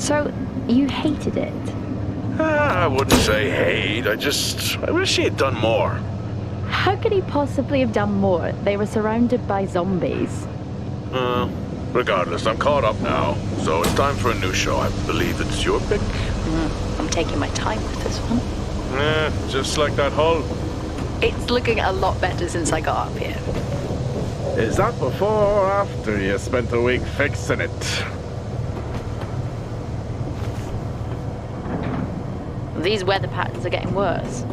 So, you hated it? I wouldn't say hate. I wish he had done more. How could he possibly have done more? They were surrounded by zombies. Regardless, I'm caught up now. So it's time for a new show. I believe it's your pick. I'm taking my time with this one. Just like that hull. It's looking a lot better since I got up here. Is that before or after you spent a week fixing it? These weather patterns are getting worse.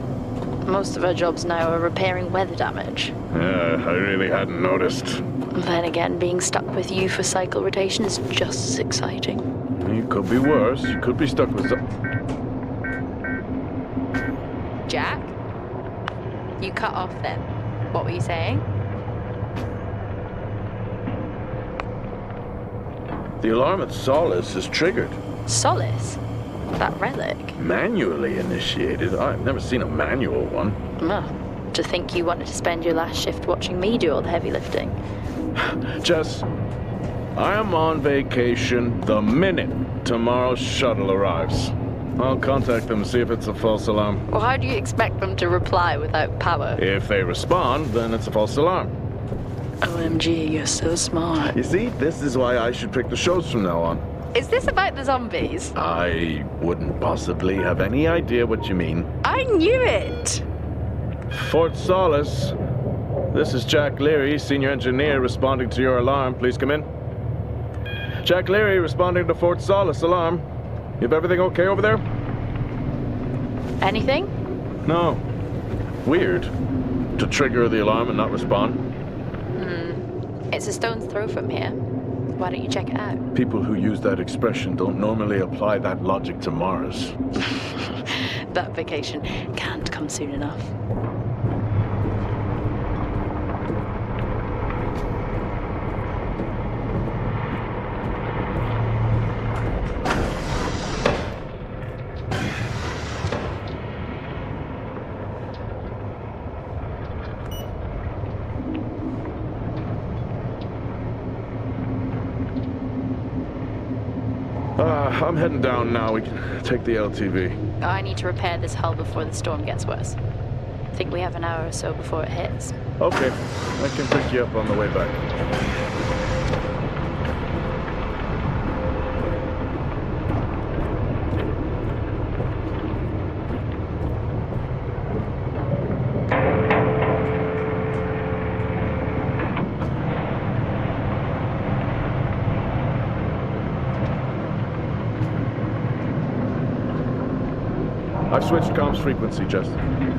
Most of our jobs now are repairing weather damage. Yeah, I really hadn't noticed. Then again, being stuck with you for cycle rotation is just as exciting. You could be worse. You could be stuck with Jack? You cut off then. What were you saying? The alarm at Solis is triggered. Solis? That relic? Manually initiated? I've never seen a manual one. To think you wanted to spend your last shift watching me do all the heavy lifting. Jess, I am on vacation the minute tomorrow's shuttle arrives. I'll contact them, see if it's a false alarm. Well, how do you expect them to reply without power? If they respond, then it's a false alarm. OMG, you're so smart. You see, this is why I should pick the shows from now on. Is this about the zombies? I wouldn't possibly have any idea what you mean. I knew it! Fort Solis. This is Jack Leary, senior engineer, responding to your alarm. Please come in. Jack Leary, responding to Fort Solis alarm. You have everything okay over there? Anything? No. Weird. To trigger the alarm and not respond. It's a stone's throw from here. Why don't you check it out? People who use that expression don't normally apply that logic to Mars. That vacation can't come soon enough. I'm heading down now. We can take the LTV. I need to repair this hull before the storm gets worse. I think we have an hour or so before it hits. Okay. I can pick you up on the way back. I've switched comms frequency, Jess.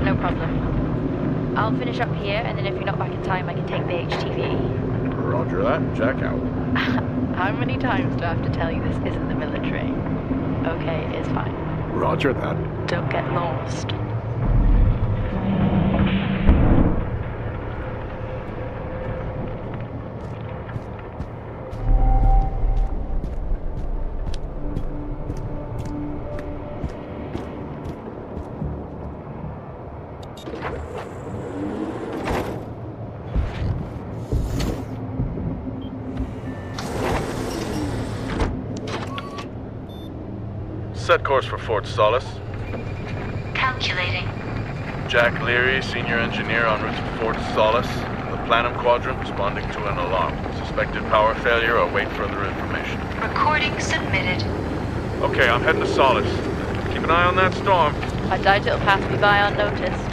No problem. I'll finish up here, and then if you're not back in time, I can take the HTV. Roger that. Jack out. How many times do I have to tell you this isn't the military? Okay, it's fine. Roger that. Don't get lost. Set course for Fort Solis. Calculating. Jack Leary, senior engineer en route to Fort Solis. The Planum Quadrant responding to an alarm. Suspected power failure. Await further information. Recording submitted. Okay, I'm heading to Solis. Keep an eye on that storm. I doubt it'll pass me by unnoticed.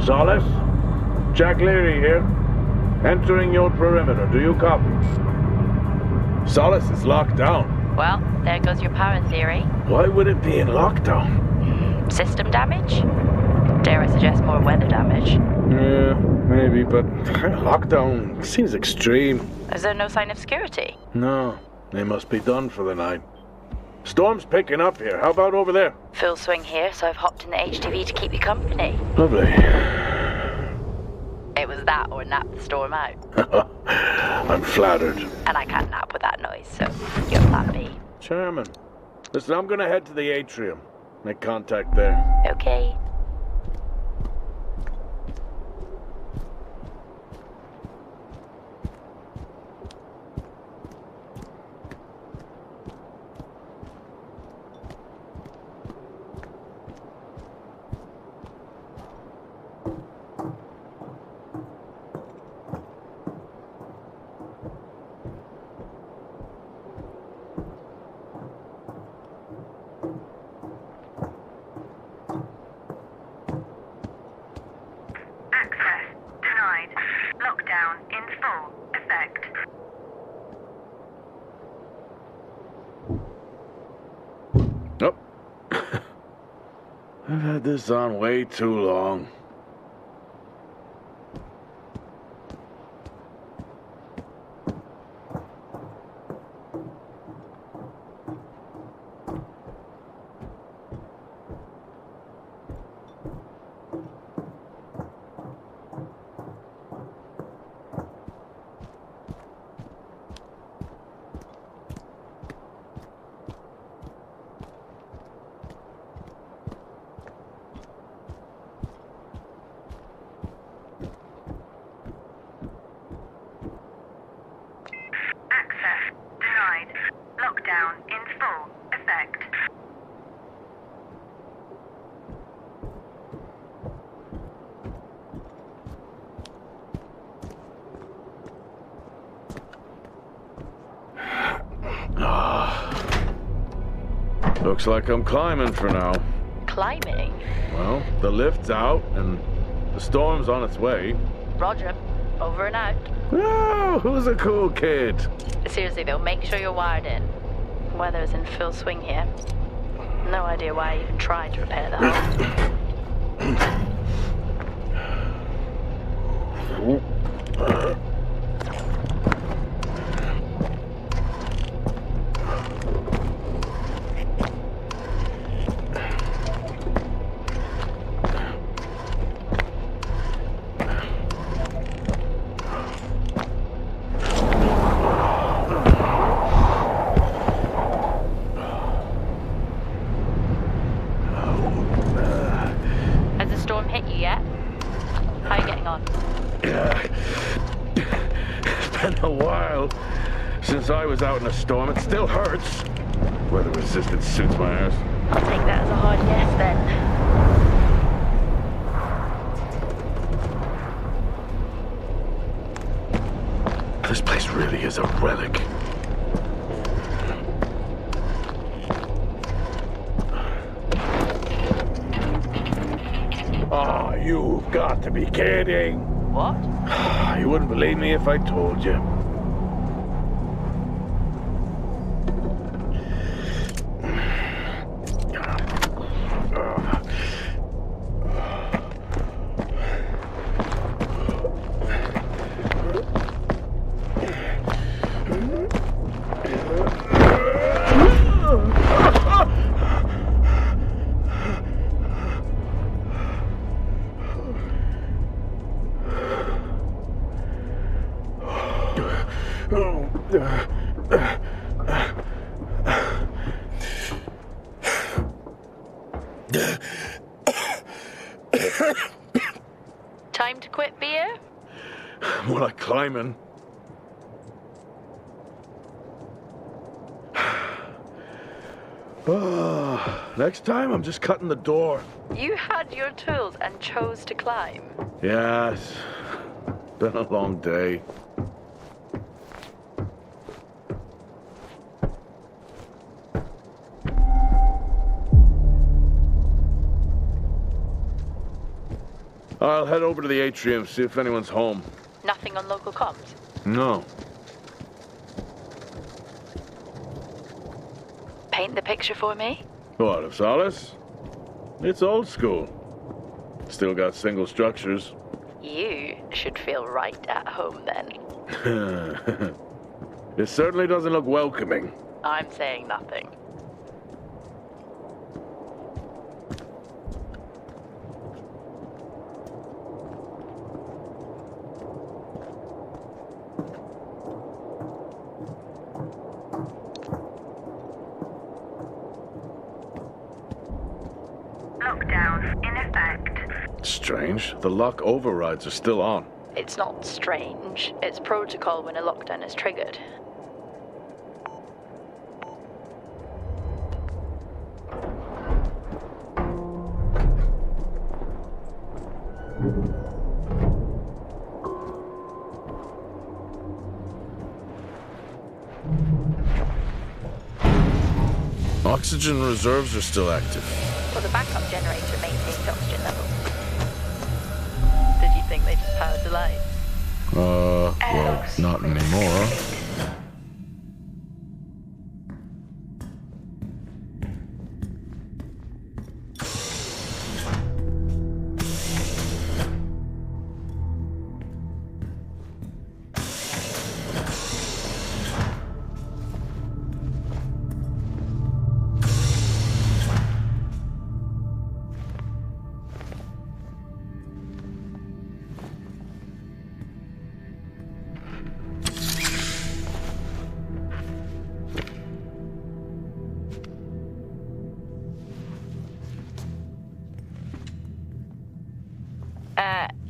Solis? Jack Leary here. Entering your perimeter. Do you copy? Solis is locked down. Well, there goes your power theory. Why would it be in lockdown? System damage? Dare I suggest more weather damage? Yeah, maybe, but lockdown seems extreme. Is there no sign of security? No, they must be done for the night. Storm's picking up here. How about over there? Full swing here, so I've hopped in the HTV to keep you company. Lovely. It was that or nap the storm out. I'm flattered. And I can't nap with that noise, so you're plan B. Chairman. Listen, I'm gonna head to the atrium. Make contact there. Okay. Access denied. Lockdown in full effect. Nope. I've had this on way too long. Access denied. Lockdown in full effect. Looks like I'm climbing for now. Climbing? Well, the lift's out and the storm's on its way. Roger. Over and out. Oh, who's a cool kid? Seriously though, make sure you're wired in. Weather's in full swing here. No idea why I even tried to repair that. Has the storm hit you yet? How are you getting on? It's been a while since I was out in a storm. It still hurts. Weather resistance suits my ass. I'll take that as a hard yes then. This place really is a relic. Oh, you've got to be kidding. What? You wouldn't believe me if I told you. Time to quit beer? More like climbing. Next time I'm just cutting the door. You had your tools and chose to climb. Yes. Been a long day. I'll head over to the atrium, see if anyone's home. Nothing on local comms? No. Paint the picture for me? What, of Solis? It's old school. Still got single structures. You should feel right at home then. It certainly doesn't look welcoming. I'm saying nothing. Lockdown in effect. Strange. The lock overrides are still on. It's not strange. It's protocol when a lockdown is triggered. Oxygen reserves are still active. Well, the backup generator maintains oxygen levels. Did you think they just powered the lights? Well, not anymore.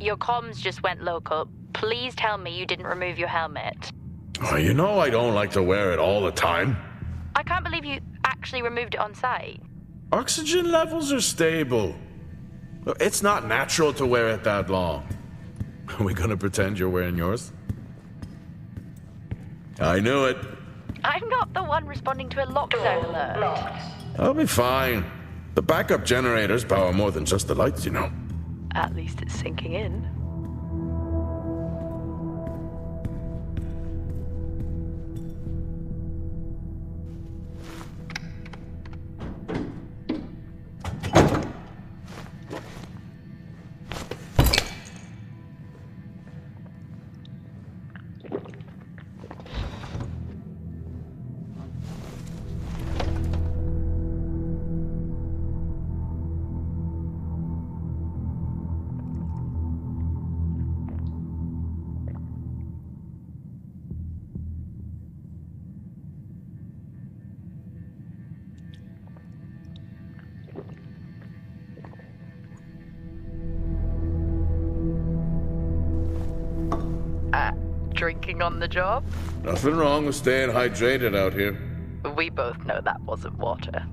Your comms just went local. Please tell me you didn't remove your helmet. Oh, you know I don't like to wear it all the time. I can't believe you actually removed it on site. Oxygen levels are stable. It's not natural to wear it that long. Are we gonna pretend you're wearing yours? I knew it. I'm not the one responding to a lockdown alert. I'll be fine. The backup generators power more than just the lights, you know. At least it's sinking in. Drinking on the job? Nothing wrong with staying hydrated out here. We both know that wasn't water.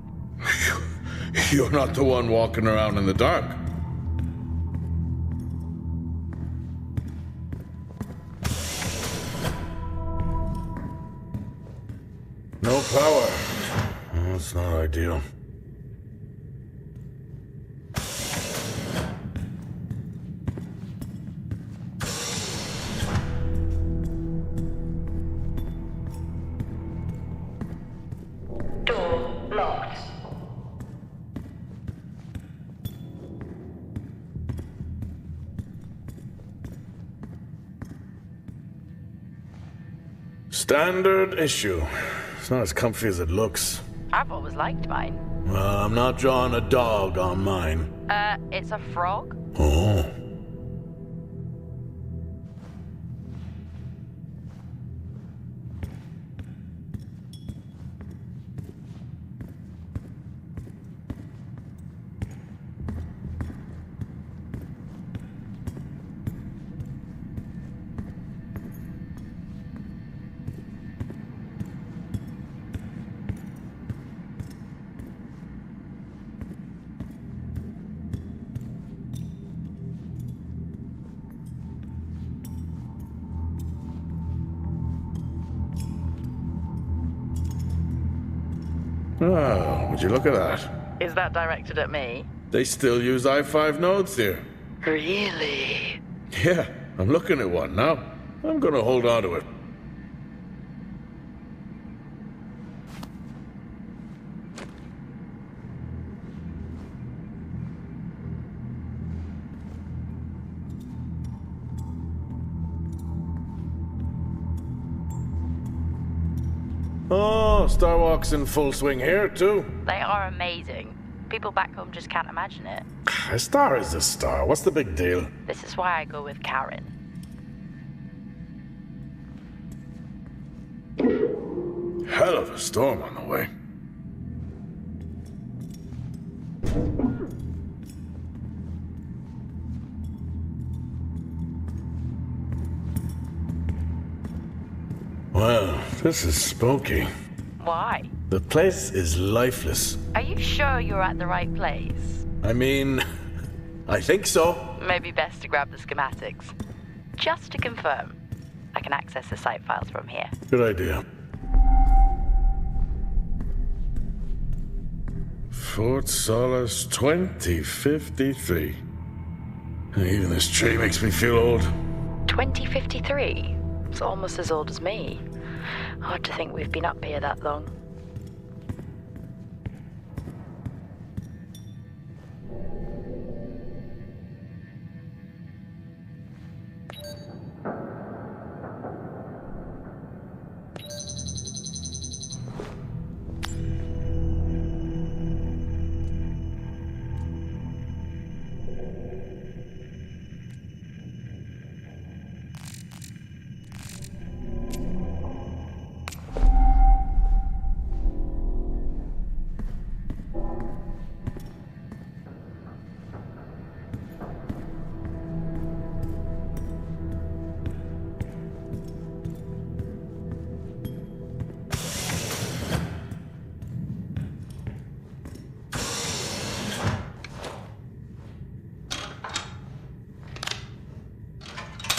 You're not the one walking around in the dark. No power. That's not ideal. Door locked. Standard issue. It's not as comfy as it looks. I've always liked mine. Well, I'm not drawing a dog on mine. It's a frog? Oh. Oh, would you look at that? Is that directed at me? They still use i5 nodes here. Really? Yeah, I'm looking at one now. I'm gonna hold on to it. Oh, Starwalk's in full swing here, too. They are amazing. People back home just can't imagine it. A star is a star. What's the big deal? This is why I go with Karen. Hell of a storm on the way. Well, this is spooky. Why? The place is lifeless. Are you sure you're at the right place? I mean, I think so. Maybe best to grab the schematics. Just to confirm, I can access the site files from here. Good idea. Fort Solis 2053. Even this tree makes me feel old. 2053? It's almost as old as me. Hard to think we've been up here that long.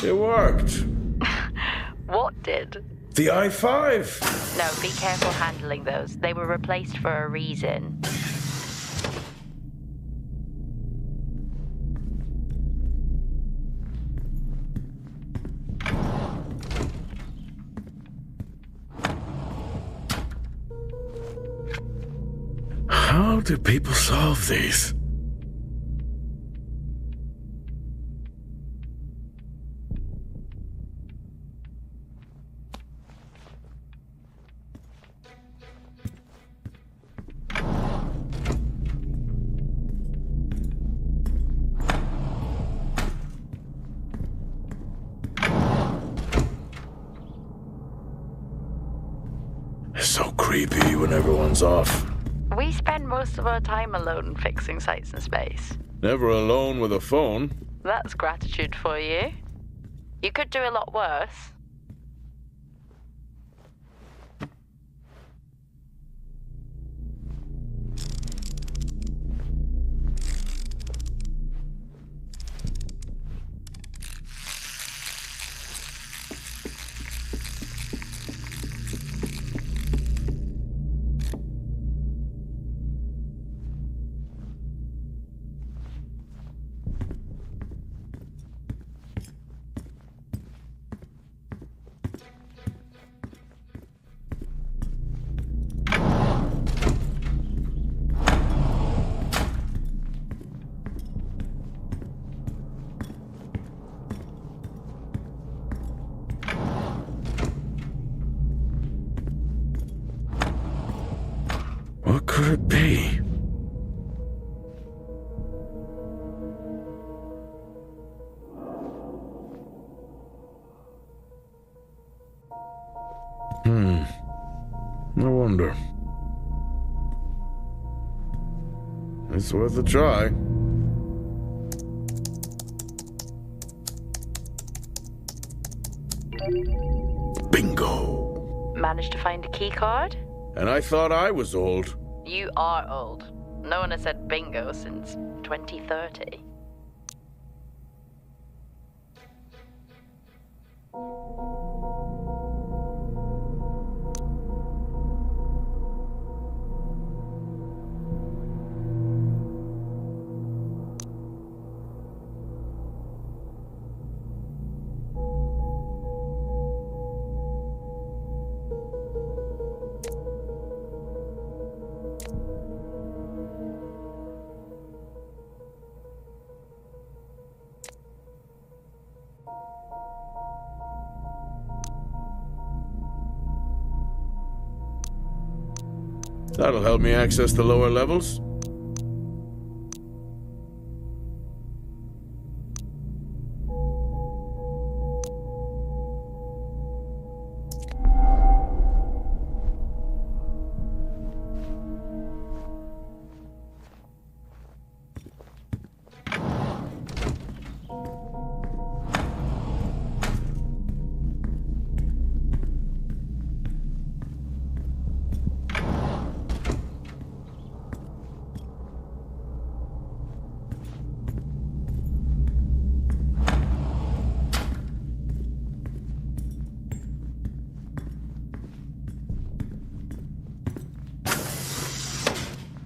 It worked. What did? The I-5. No, be careful handling those. They were replaced for a reason. How do people solve these? It's so creepy when everyone's off. We spend most of our time alone fixing sites in space. Never alone with a phone. That's gratitude for you. You could do a lot worse. What could it be? I wonder. It's worth a try. Bingo! Managed to find a key card? And I thought I was old. You are old. No one has said bingo since 2030. That'll help me access the lower levels.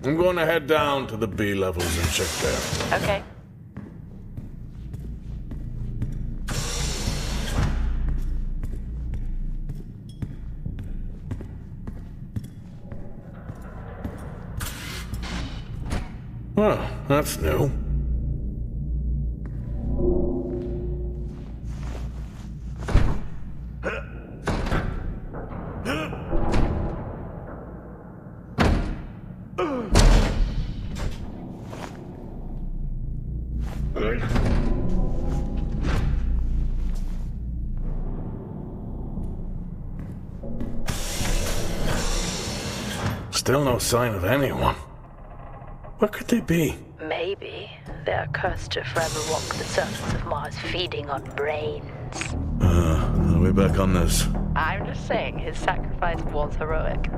I'm going to head down to the B levels and check there. Okay. Well, that's new. Still no sign of anyone. Where could they be? Maybe they're cursed to forever walk the surface of Mars feeding on brains. Are we back on this? I'm just saying, his sacrifice was heroic.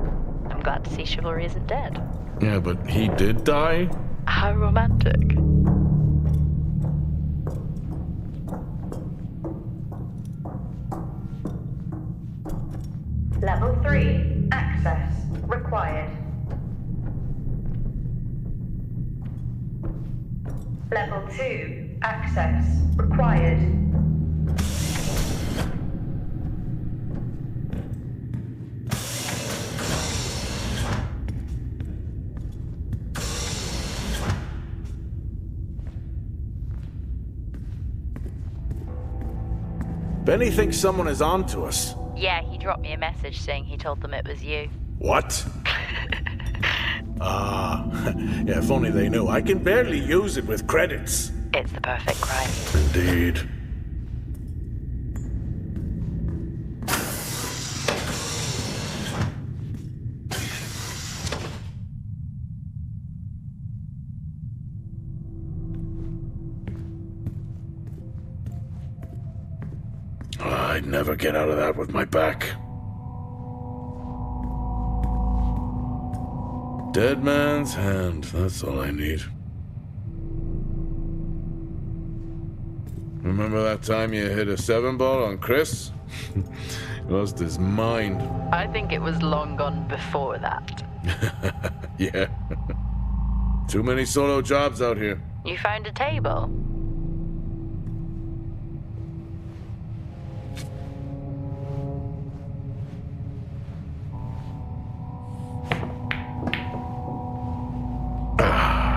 I'm glad to see chivalry isn't dead. Yeah, but he did die? How romantic. Level 3. Access required. Level 2. Access required. Benny thinks someone is on to us. Yeah, he dropped me a message saying he told them it was you. What? Yeah, if only they knew. I can barely use it with credits. It's the perfect crime. Indeed. I'd never get out of that with my back. Dead man's hand, that's all I need. Remember that time you hit a 7-ball on Chris? He lost his mind. I think it was long gone before that. Yeah. Too many solo jobs out here. You found a table?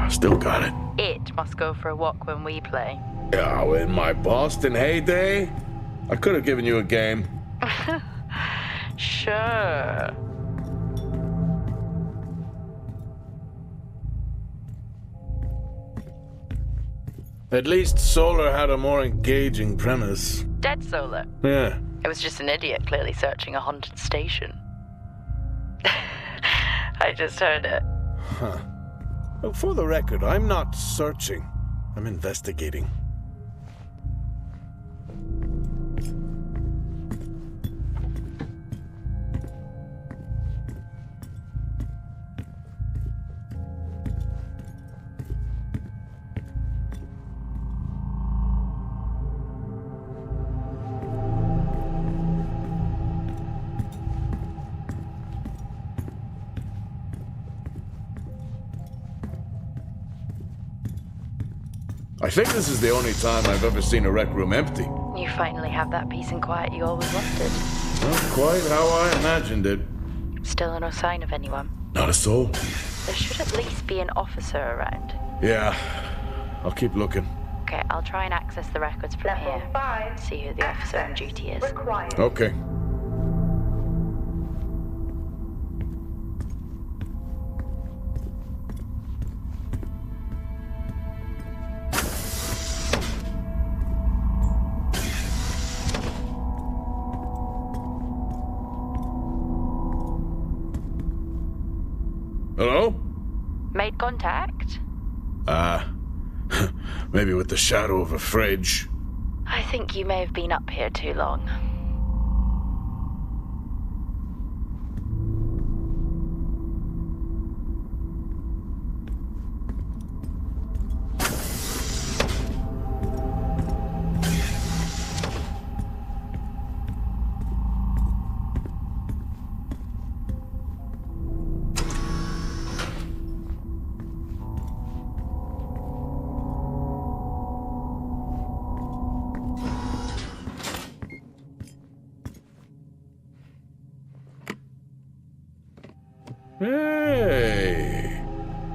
Still got it. It must go for a walk when we play. Oh, in my Boston heyday, I could have given you a game. Sure. At least Solar had a more engaging premise. Dead Solar. Yeah. It was just an idiot clearly searching a haunted station. I just heard it. Huh. Well, for the record, I'm not searching. I'm investigating. I think this is the only time I've ever seen a rec room empty. You finally have that peace and quiet you always wanted. Not quite how I imagined it. Still no sign of anyone. Not a soul. There should at least be an officer around. Yeah, I'll keep looking. Okay, I'll try and access the records from Level here. 5. See who the officer on duty is. Required. Okay. Hello? Made contact? Maybe with the shadow of a fridge. I think you may have been up here too long. Hey!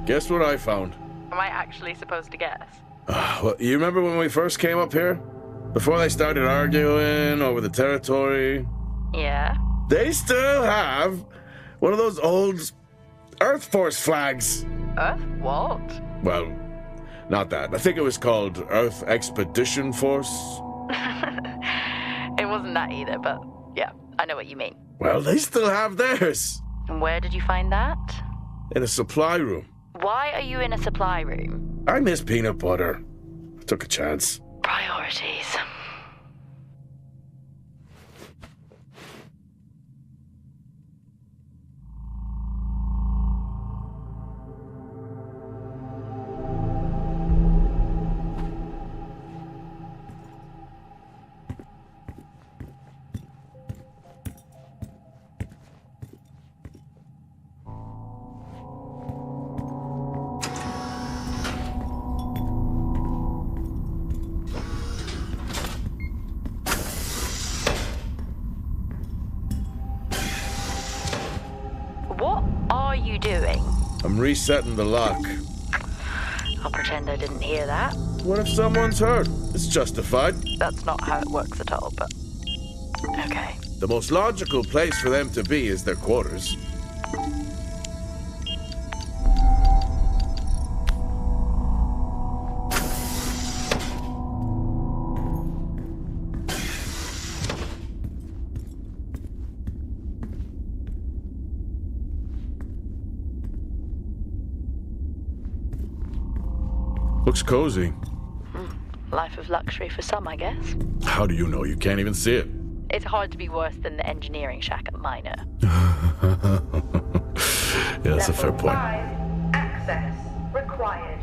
Guess what I found? Am I actually supposed to guess? Well, you remember when we first came up here? Before they started arguing over the territory? Yeah? They still have one of those old Earth Force flags. Earth what? Well, not that. I think it was called Earth Expedition Force. It wasn't that either, but yeah, I know what you mean. Well, they still have theirs. And where did you find that? In a supply room. Why are you in a supply room? I miss peanut butter. I took a chance. Priorities. What are you doing? I'm resetting the lock. I'll pretend I didn't hear that. What if someone's hurt? It's justified. That's not how it works at all, but okay. The most logical place for them to be is their quarters. Looks cozy. Life of luxury for some, I guess. How do you know? You can't even see it. It's hard to be worse than the engineering shack at Minor. Yeah, that's a fair Level point. 5, access required.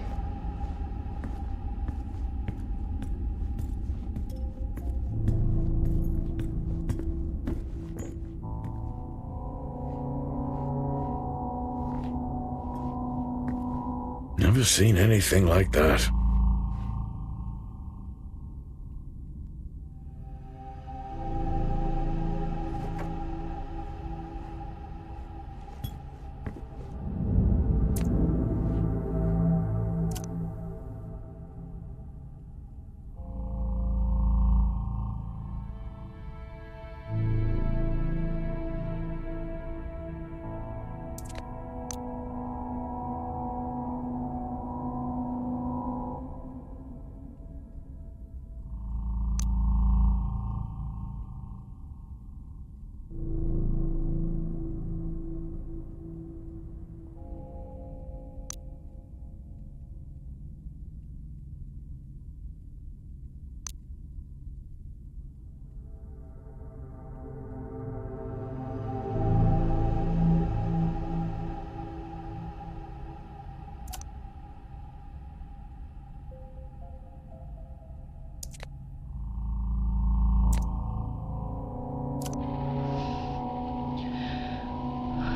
Never seen anything like that.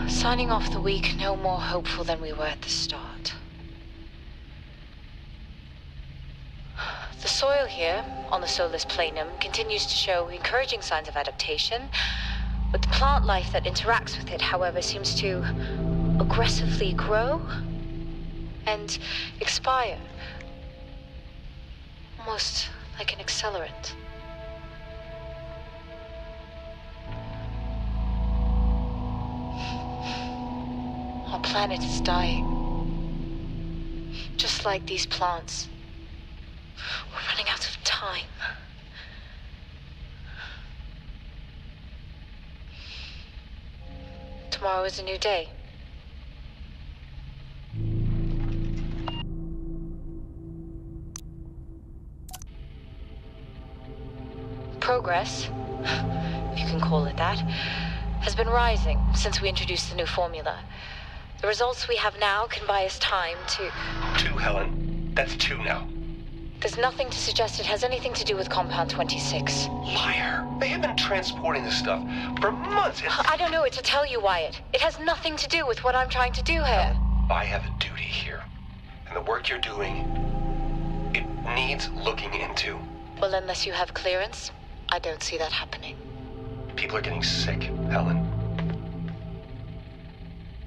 Signing off the week no more hopeful than we were at the start. The soil here, on the Solis planum, continues to show encouraging signs of adaptation, but the plant life that interacts with it, however, seems to aggressively grow and expire. Almost like an accelerant. Our planet is dying. Just like these plants. We're running out of time. Tomorrow is a new day. progress, if you can call it that, has been rising since we introduced the new formula. The results we have now can buy us time to... 2, Helen. That's 2 now. There's nothing to suggest it has anything to do with Compound 26. Liar. They have been transporting this stuff for months. I don't know what to tell you, Wyatt. It has nothing to do with what I'm trying to do here. I have a duty here. And the work you're doing, it needs looking into. Well, unless you have clearance, I don't see that happening. People are getting sick, Helen.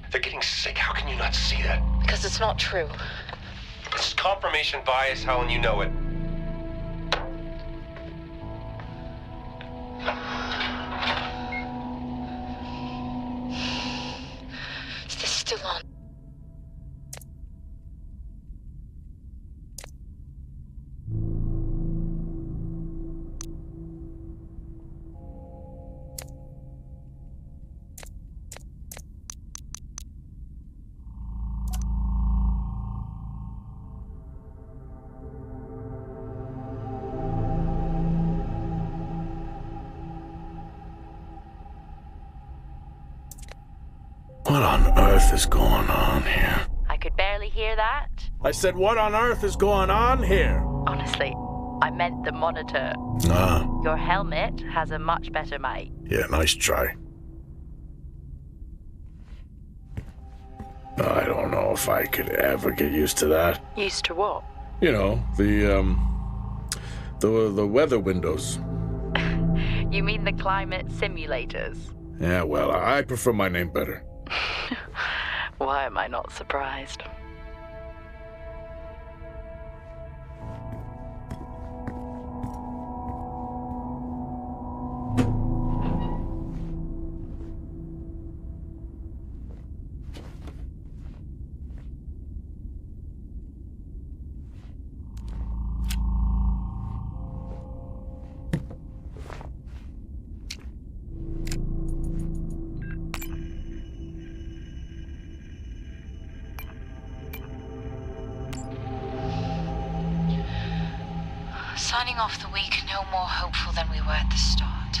They're getting sick. How can you not see that? Because it's not true. It's confirmation bias, Helen. You know it. Is this still on? What on earth is going on here? I could barely hear that. I said, what on earth is going on here? Honestly, I meant the monitor. Ah, Your helmet has a much better mic. yeah, nice try. I don't know if I could ever get used to that. Used to what? You know, the weather windows. You mean the climate simulators? Yeah, well, I prefer my name better. Why am I not surprised? Signing off the week no more hopeful than we were at the start.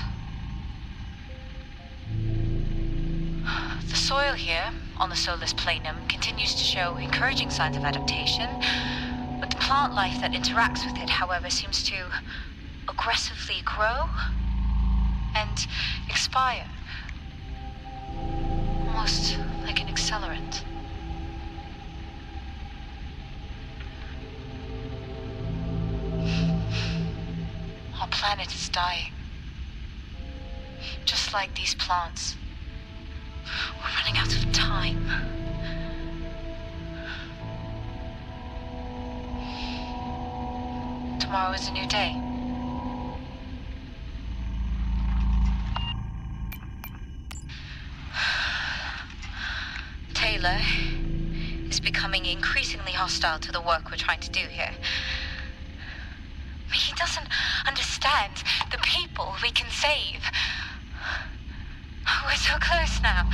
The soil here, on the Solis Planum, continues to show encouraging signs of adaptation, but the plant life that interacts with it, however, seems to aggressively grow and expire. Almost like an accelerant. Our planet is dying. Just like these plants. We're running out of time. Tomorrow is a new day. Taylor is becoming increasingly hostile to the work we're trying to do here. He doesn't understand the people we can save. We're so close now.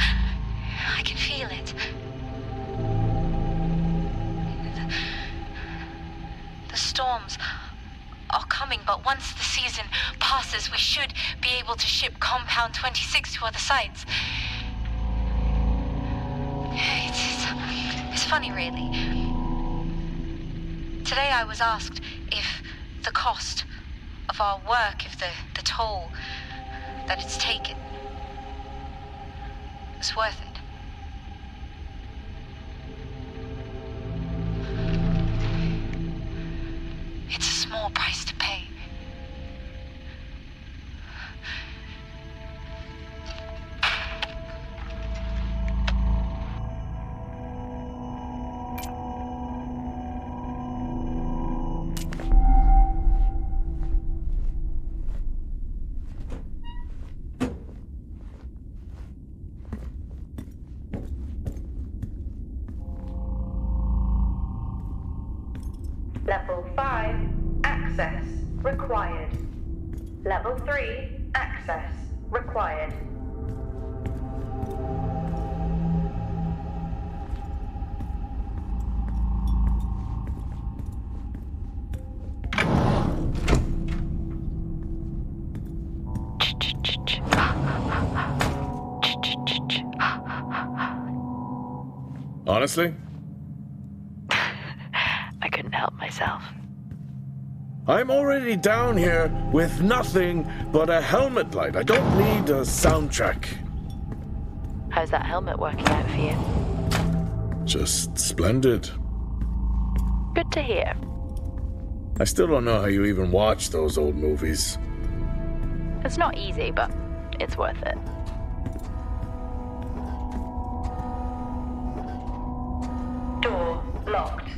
I can feel it. The storms are coming, but once the season passes, we should be able to ship Compound 26 to other sites. It's funny, really. Today I was asked if the cost of our work, if the toll that it's taken is worth it. It's a small price to pay. Level 5, access required. Level 3, access required. Honestly? I couldn't help myself. I'm already down here with nothing but a helmet light. I don't need a soundtrack. How's that helmet working out for you? Just splendid. Good to hear. I still don't know how you even watch those old movies. It's not easy, but it's worth it. Door locked.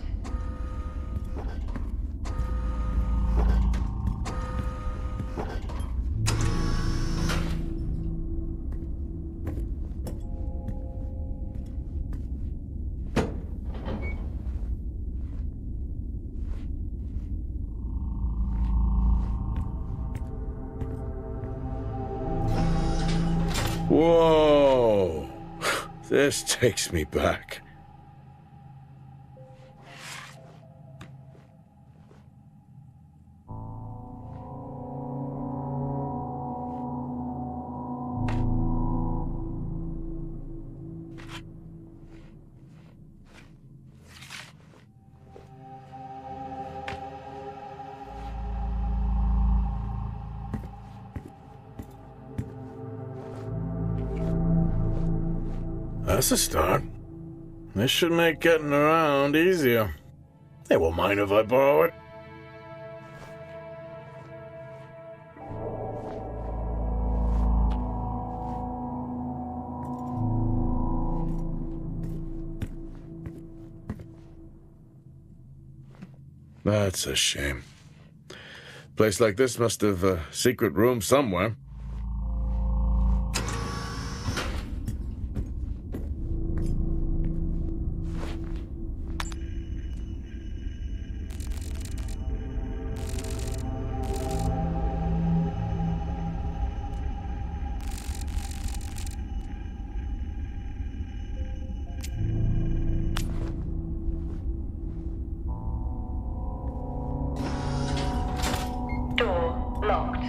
Whoa! This takes me back. That's a start. This should make getting around easier. They won't mind if I borrow it. That's a shame. Place like this must have a secret room somewhere. Door locked.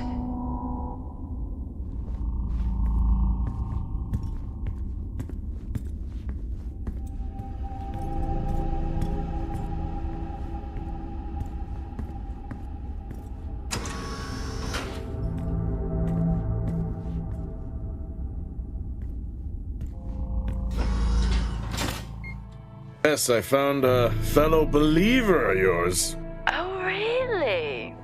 Yes, I found a fellow believer of yours. Oh, really?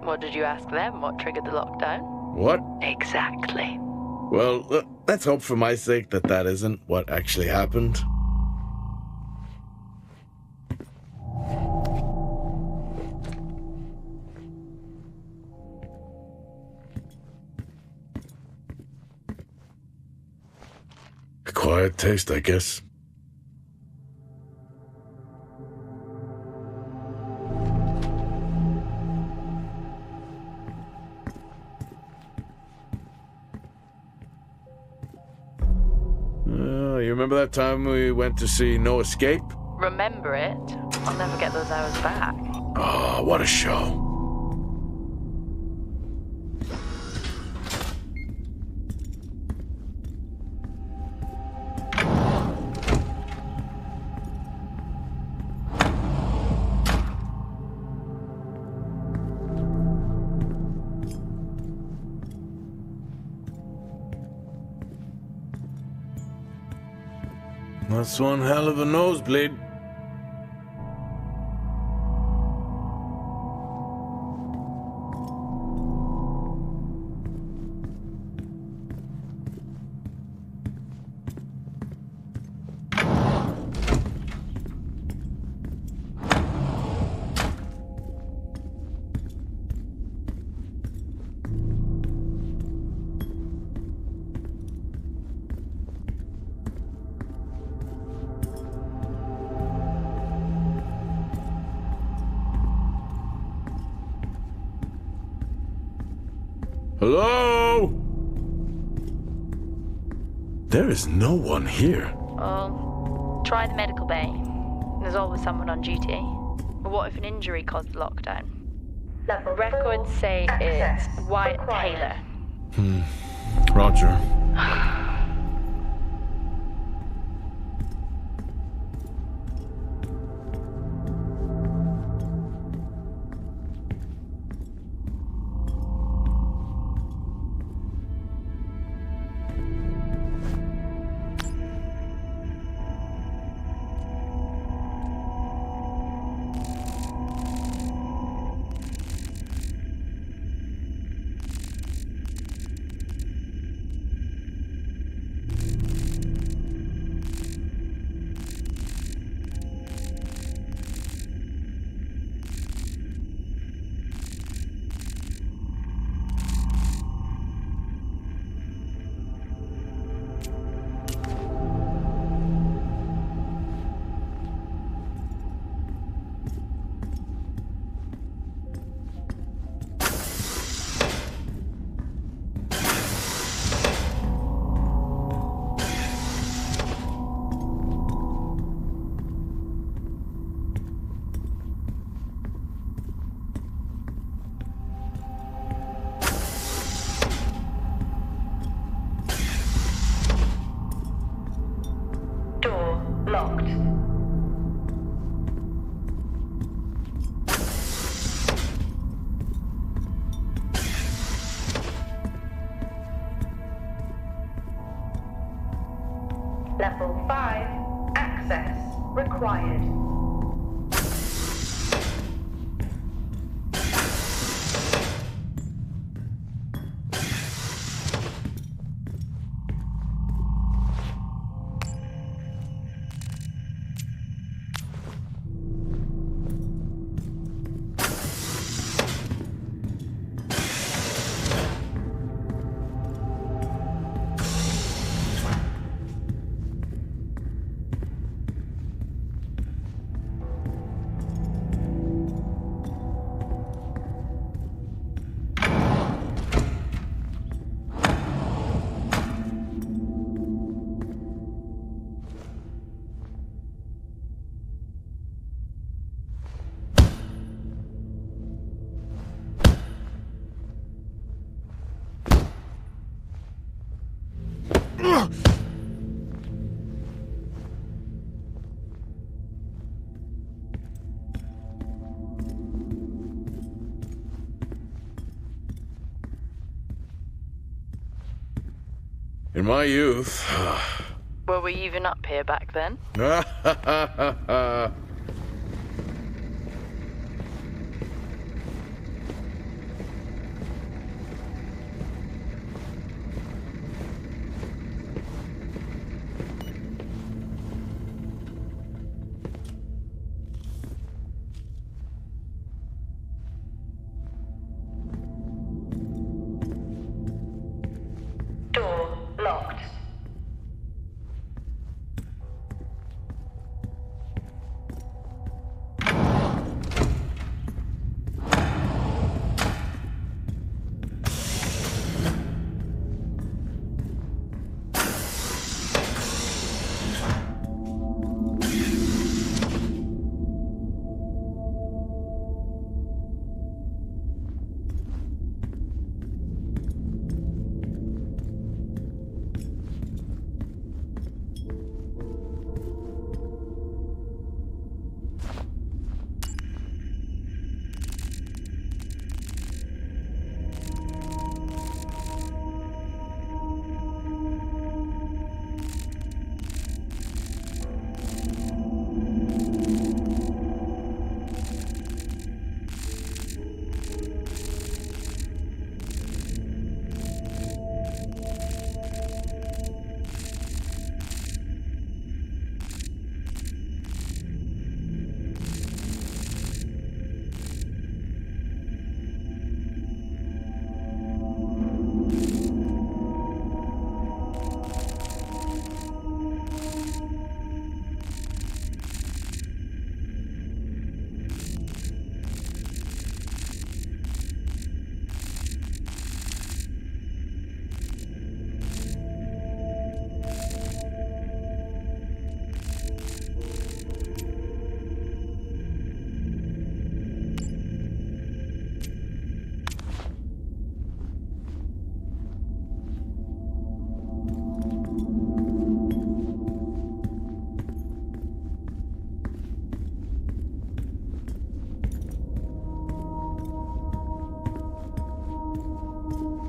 What did you ask them? What triggered the lockdown? What? Exactly. Well, let's hope for my sake that that isn't what actually happened. Acquired taste, I guess. You remember that time we went to see No Escape? Remember it? I'll never get those hours back. Oh, what a show. That's one hell of a nosebleed. Hello? There is no one here. Well, try the medical bay. There's always someone on duty. But what if an injury caused the lockdown? Level Records 4, say access it's Wyatt required. Taylor. Roger. required. In my youth... Were we even up here back then? Door locked.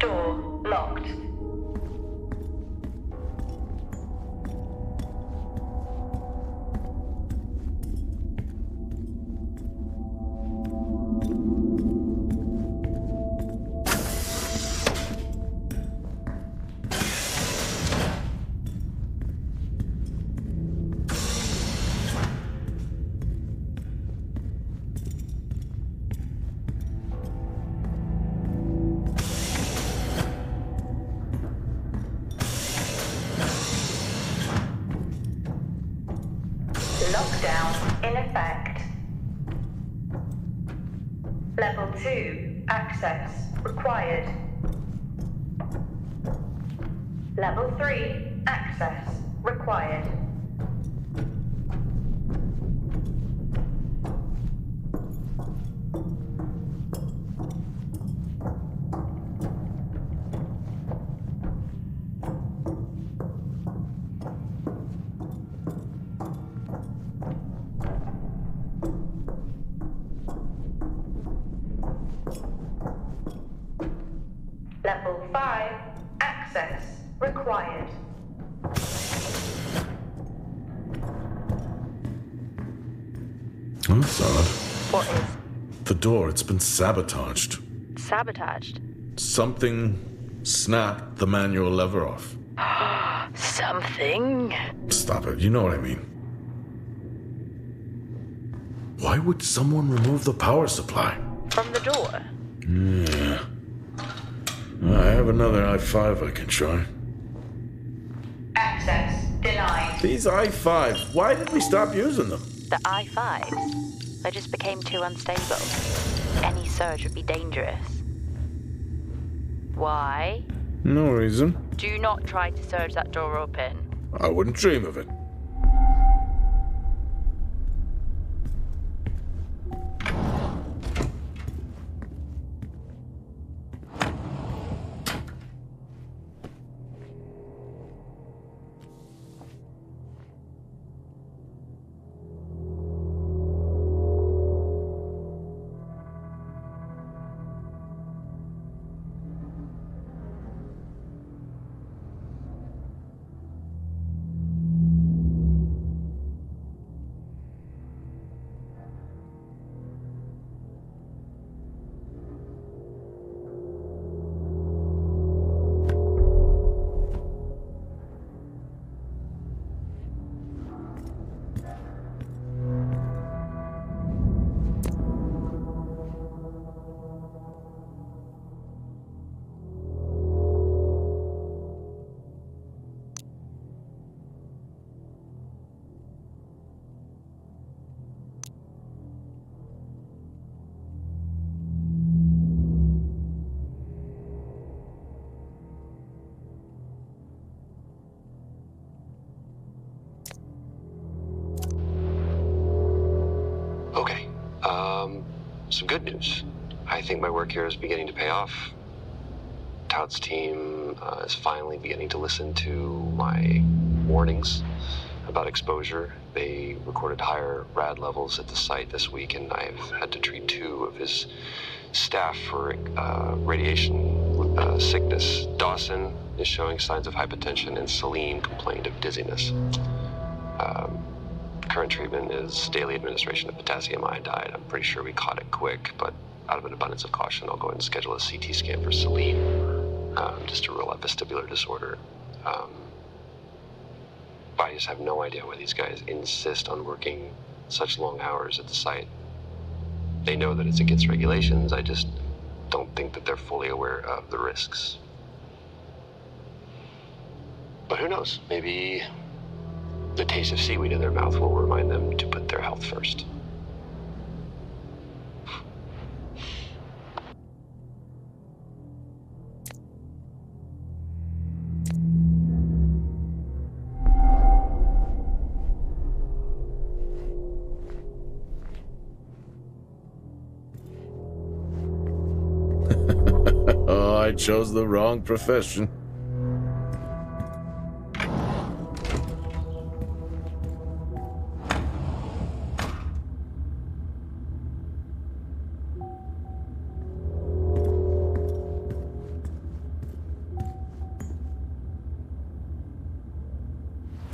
Door locked. Lockdown in effect. Level 2 access required. Level 3 access required. Level 5 access required. That's odd. What is? The door, it's been sabotaged. Sabotaged? Something snapped the manual lever off. Something? Stop it, you know what I mean. Why would someone remove the power supply? From the door? Yeah. I have another i5 I can try. Access denied. These i5s, why did we stop using them? The i5s? They just became too unstable. Any surge would be dangerous. Why? No reason. Do not try to surge that door open. I wouldn't dream of it. Okay, some good news. I think my work here is beginning to pay off. Tout's team is finally beginning to listen to my warnings about exposure. They recorded higher rad levels at the site this week, and I've had to treat 2 of his staff for radiation sickness. Dawson is showing signs of hypotension, and Celine complained of dizziness. Current treatment is daily administration of potassium iodide. I'm pretty sure we caught it quick, but out of an abundance of caution, I'll go ahead and schedule a CT scan for Celine, just to rule out vestibular disorder. I just have no idea why these guys insist on working such long hours at the site. They know that it's against regulations. I just don't think that they're fully aware of the risks. But who knows? Maybe the taste of seaweed in their mouth will remind them to put their health first. Oh, I chose the wrong profession.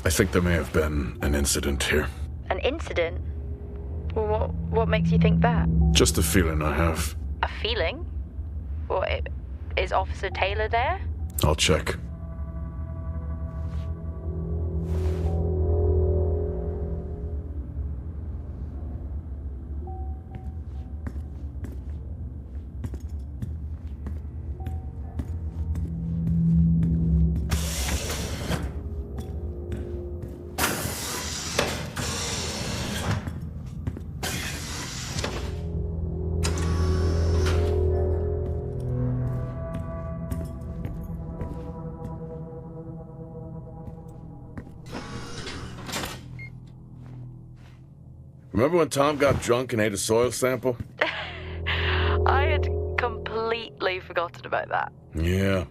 I think there may have been an incident here. An incident? Well, what makes you think that? Just a feeling I have. A feeling? What, is Officer Taylor there? I'll check. Remember when Tom got drunk and ate a soil sample? I had completely forgotten about that. Yeah.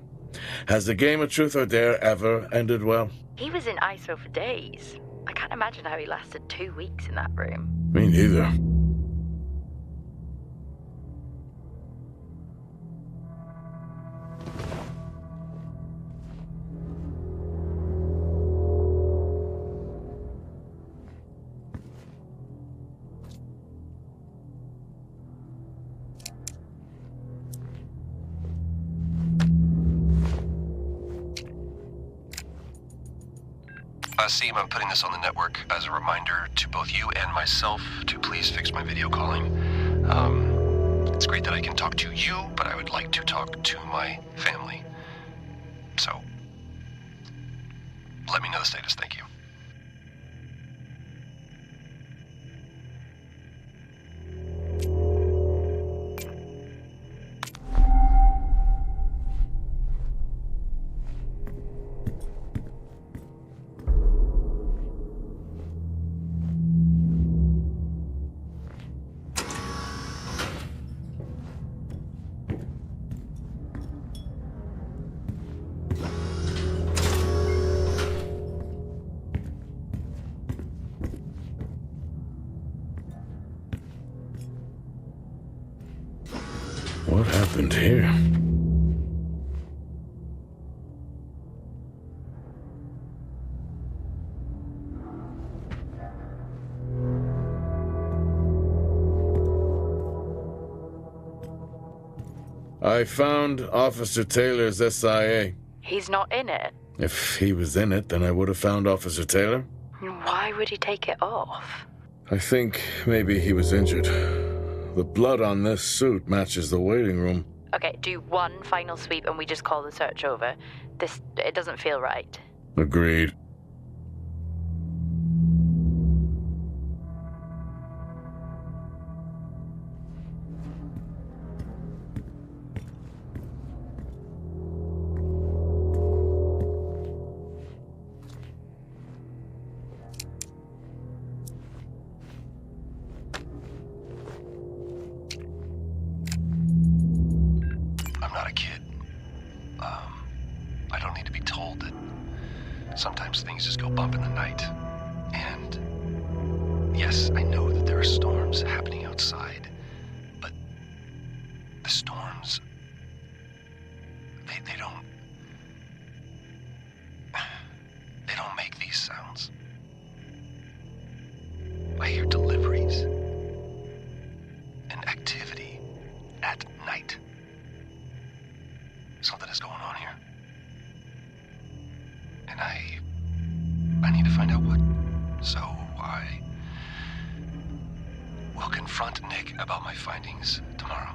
Has the game of truth or dare ever ended well? He was in ISO for days. I can't imagine how he lasted 2 weeks in that room. Me neither. Seem, I'm putting this on the network as a reminder to both you and myself to please fix my video calling. It's great that I can talk to you, but I would like to talk to my family. So, let me know the status. Thank you. What happened here? I found Officer Taylor's SIA. He's not in it. If he was in it, then I would have found Officer Taylor. Why would he take it off? I think maybe he was injured. The blood on this suit matches the waiting room. Okay, do one final sweep and we just call the search over. It doesn't feel right. Agreed. I'm not a kid. I don't need to be told that sometimes things just go bump in the night. And yes, I know that there are storms happening outside, but the storms, they don't make these sounds. I hear deliveries and activity at night. Something is going on here. And I need to find out what. So I will confront Nick about my findings tomorrow.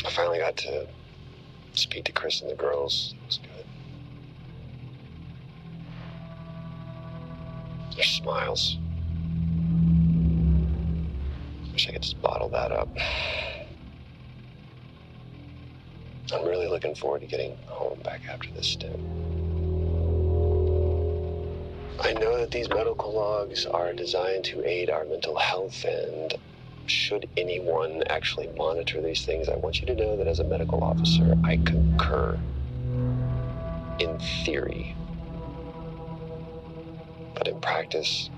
I finally got to speak to Chris and the girls. It was good. Their smiles. Wish I could just bottle that up. I'm really looking forward to getting home back after this stint. I know that these medical logs are designed to aid our mental health, and should anyone actually monitor these things, I want you to know that as a medical officer, I concur. In theory. But in practice,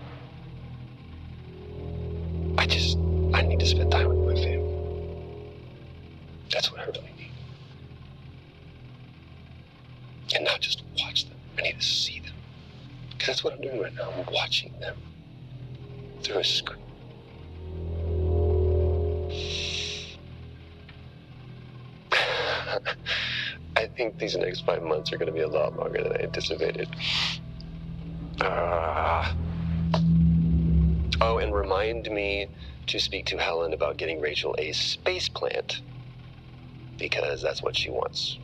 I just I need to spend time with my family. That's what I really need. And not just watch them. I need to see them. Because that's what I'm doing right now. I'm watching them through a screen. I think these next 5 months are going to be a lot longer than I anticipated. Oh, and remind me to speak to Helen about getting Rachel a space plant. Because that's what she wants.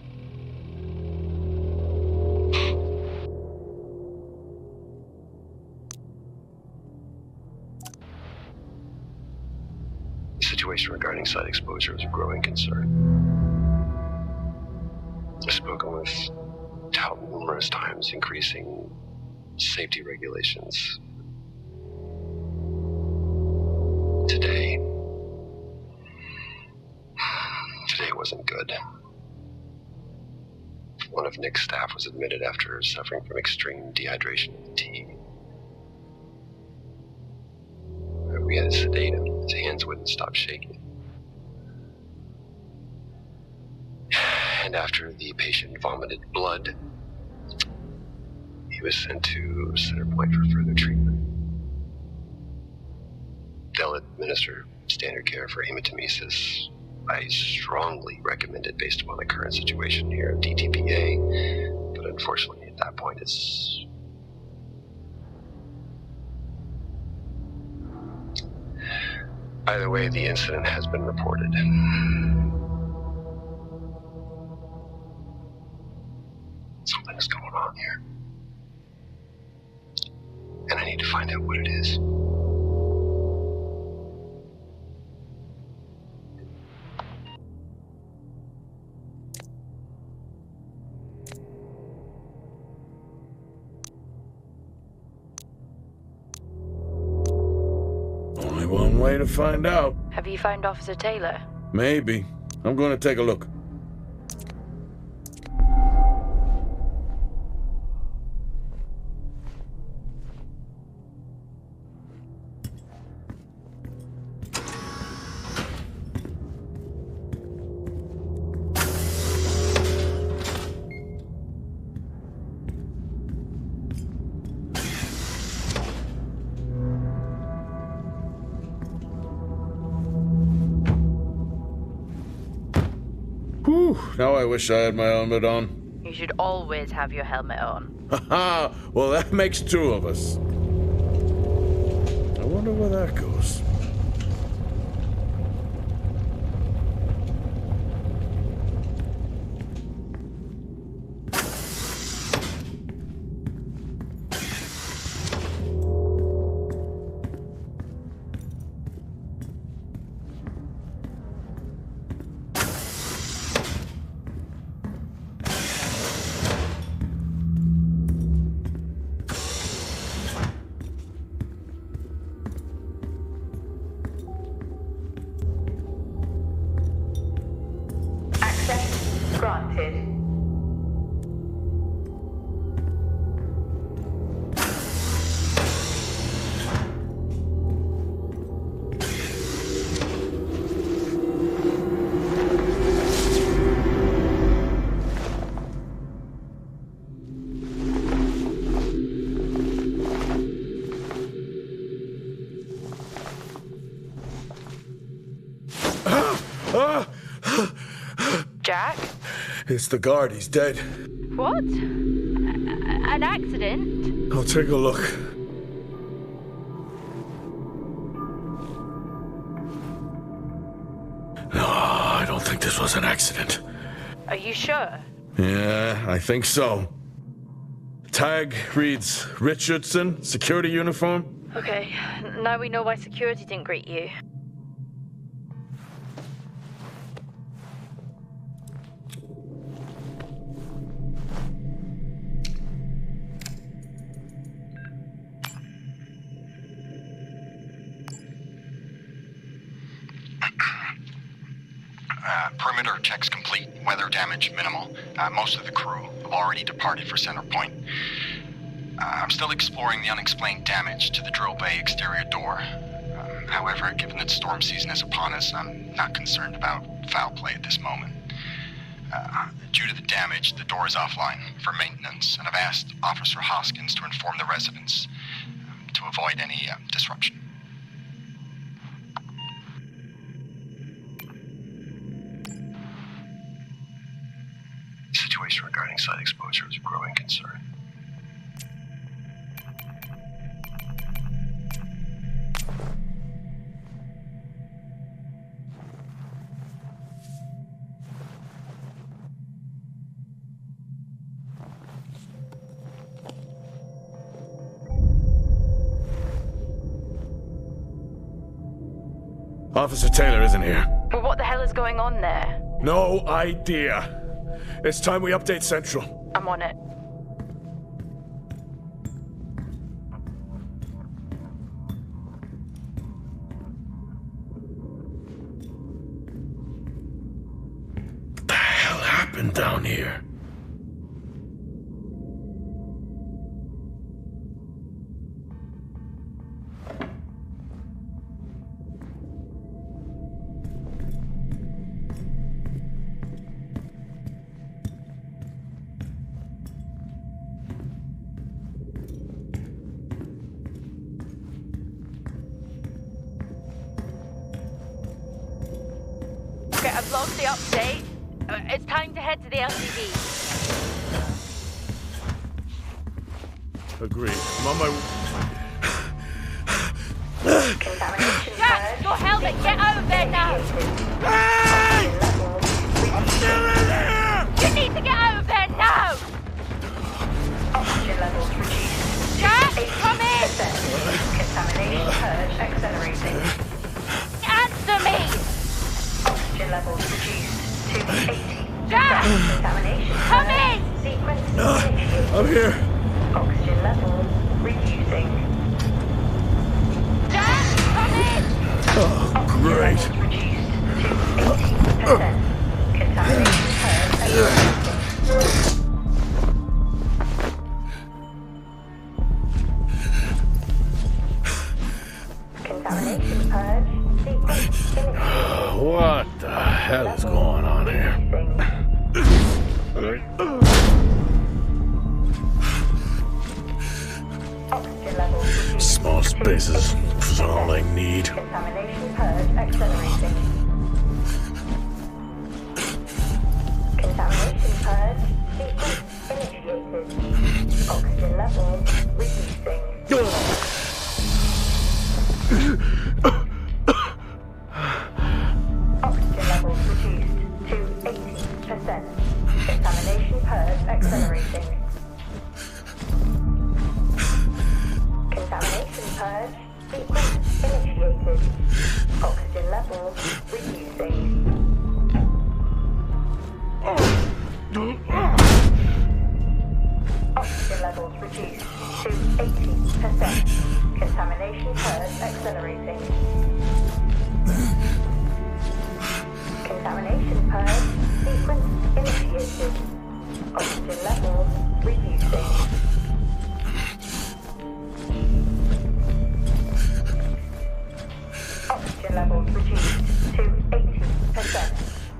The situation regarding site exposure is a growing concern. I've spoken with Tout numerous times, increasing safety regulations. Today wasn't good. One of Nick's staff was admitted after suffering from extreme dehydration and fatigue. We had to sedate him. His hands wouldn't stop shaking. And after the patient vomited blood, he was sent to Center Point for further treatment. They'll administer standard care for hematemesis. I strongly recommend it based upon the current situation here at DTPA, but unfortunately at that point it's... Either way, the incident has been reported. Something's going on here. And I need to find out what it is. Only one way to find out. Have you found Officer Taylor? Maybe. I'm going to take a look. Whew, now I wish I had my helmet on. You should always have your helmet on. Haha, well that makes two of us. I wonder where that goes. Granted. Jack? It's the guard, he's dead. What? An accident? I'll take a look. No, I don't think this was an accident. Are you sure? Yeah, I think so. Tag reads Richardson, security uniform. Okay, now we know why security didn't greet you. Perimeter checks complete. Weather damage minimal. Most of the crew have already departed for Center Point. I'm still exploring the unexplained damage to the drill bay exterior door. However, given that storm season is upon us, I'm not concerned about foul play at this moment. Due to the damage, the door is offline for maintenance, and I've asked Officer Hoskins to inform the residents to avoid any disruption. The situation regarding site exposure is a growing concern. Officer Taylor isn't here. Well, what the hell is going on there? No idea. It's time we update Central. I'm on it. What the hell happened down here? I've logged the update. It's time to head to the LCD. Agreed. I'm on my... Jack, your helmet, get over there now! Hey! I'm still in here! You need to get over there now! Oxygen levels reduced. Jack, come in! Contamination purge accelerating. Answer me! Oxygen levels reduced to 80. Jack! Contamination Come purge in! sequence initiated. I'm here. Oxygen levels reducing. Jack, come in! Oh, great. Oxygen levels reduced to 80%. Contamination purge accelerating. Contamination purge sequence initiated. What the hell is going on here? Oxygen levels reduced. Small spaces is all I need. Contamination purge accelerating. Contamination purge sequence initiated. Oxygen levels reducing. Oxygen levels reduced to 80%. Contamination purge accelerating. Contamination purge sequence initiated. Oxygen levels reducing. Oxygen levels reduced to 80%. Contamination purge accelerating. Contamination purge sequence initiated. Oxygen levels reducing. Oxygen levels reduced to 80%.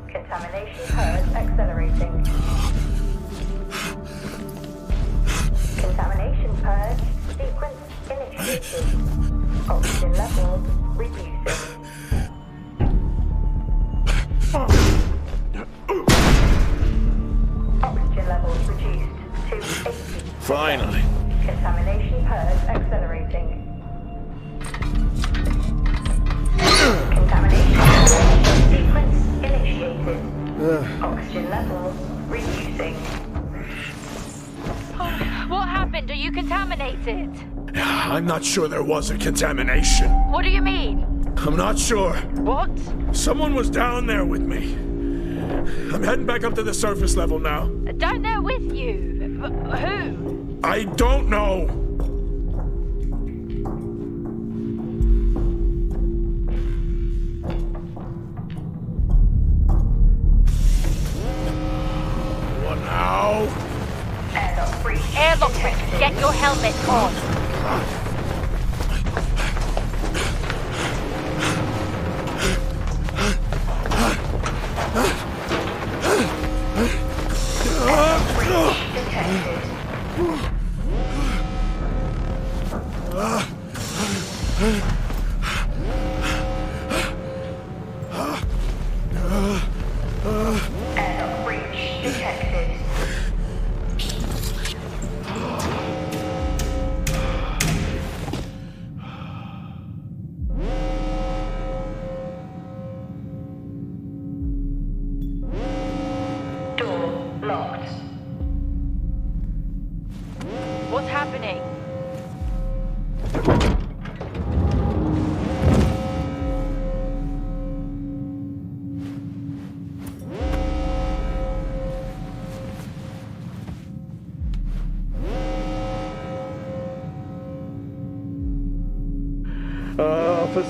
Contamination purge accelerating. Contamination purge sequence initiated. Oxygen levels reducing. Oxygen levels reduced to 80%. Finally. Contamination purge accelerating. Contamination purge sequence initiated. Oxygen levels reducing. What happened? Are you contaminated? I'm not sure there was a contamination. What do you mean? I'm not sure. What? Someone was down there with me. I'm heading back up to the surface level now. Down there with you? Who? I don't know. What now? Airlock breach. Airlock breach. Get your helmet on. detected. Door locked. What's happening?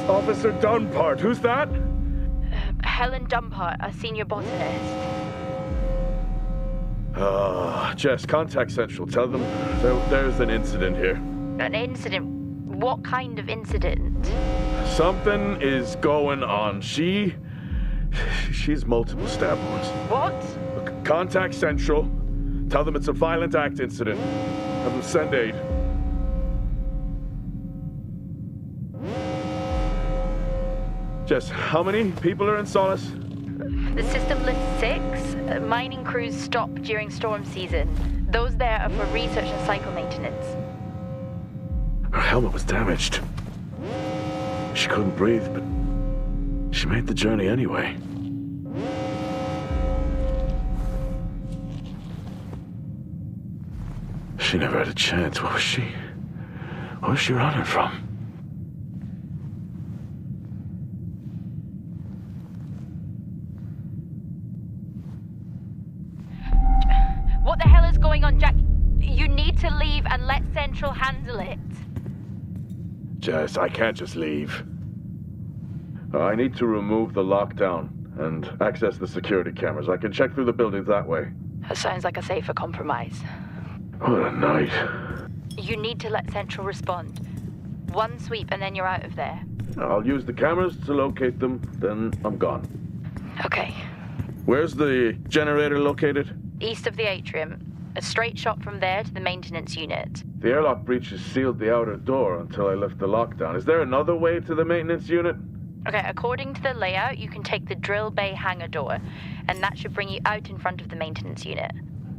Officer Dunpart, who's that? Helen Dumpart, a senior botanist. Jess, contact Central. Tell them there's an incident here. An incident? What kind of incident? Something is going on. She's multiple stab wounds. What? Contact Central. Tell them it's a violent act incident. Have them send aid. Jess, how many people are in Solis? The system lists 6. Mining crews stop during storm season. Those there are for research and cycle maintenance. Her helmet was damaged. She couldn't breathe, but she made the journey anyway. She never had a chance. What was she running from? What the hell is going on, Jack? You need to leave and let Central handle it. Jess, I can't just leave. I need to remove the lockdown and access the security cameras. I can check through the buildings that way. That sounds like a safer compromise. What a night. You need to let Central respond. One sweep and then you're out of there. I'll use the cameras to locate them, then I'm gone. Okay. Where's the generator located? East of the atrium. A straight shot from there to the maintenance unit. The airlock breaches sealed the outer door until I left the lockdown. Is there another way to the maintenance unit? Okay, according to the layout, you can take the drill bay hangar door, and that should bring you out in front of the maintenance unit.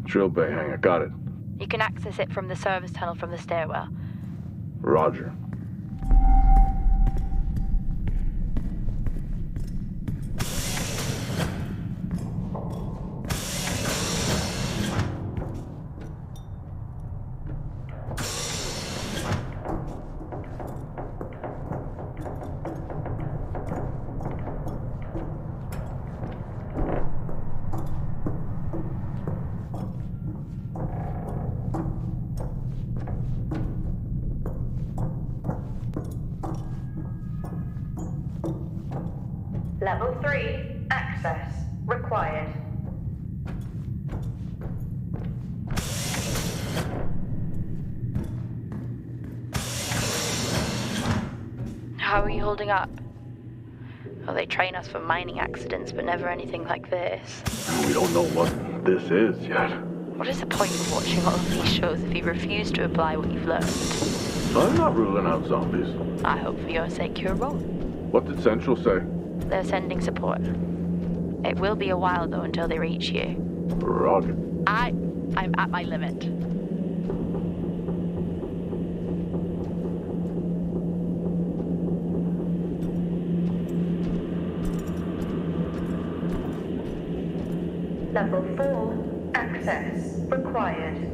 Drill bay hangar, got it. You can access it from the service tunnel from the stairwell. Roger. Level 3, access required. How are you holding up? Well, they train us for mining accidents, but never anything like this. We don't know what this is yet. What is the point of watching all of these shows if you refuse to apply what you've learned? I'm not ruling out zombies. I hope for your sake you're wrong. What did Central say? They're sending support. It will be a while, though, until they reach you. Roger. I'm at my limit. Level 4, access required.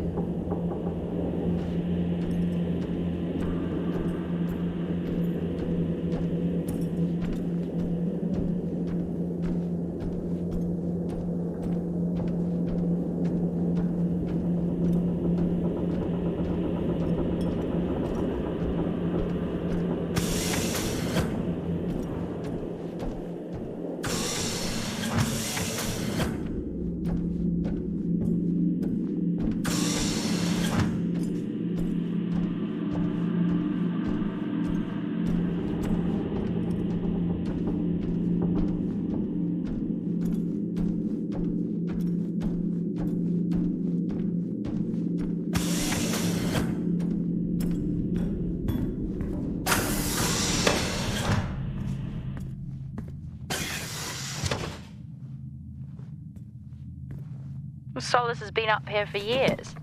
Solis has been up here for years.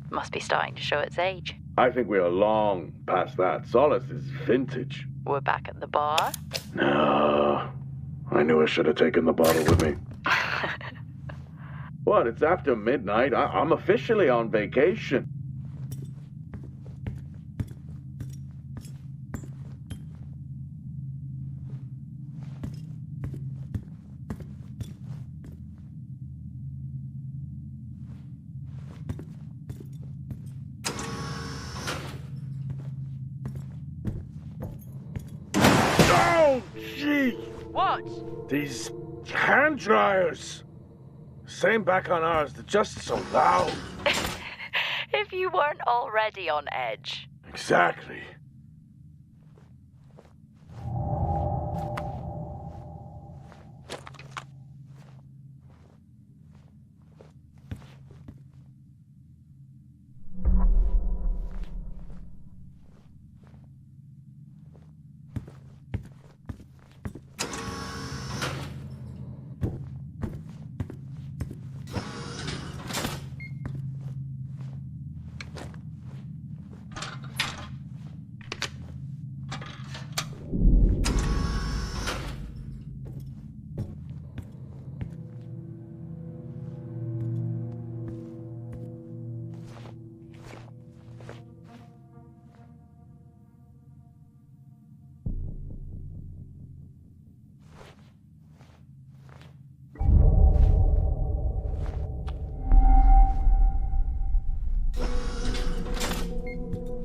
Must be starting to show its age. I think we are long past that. Solis is vintage. We're back at the bar. No. I knew I should have taken the bottle with me. What? It's after midnight. I'm officially on vacation. Oh, gee! What? These hand dryers. Same back on ours. They're just so loud. If you weren't already on edge. Exactly.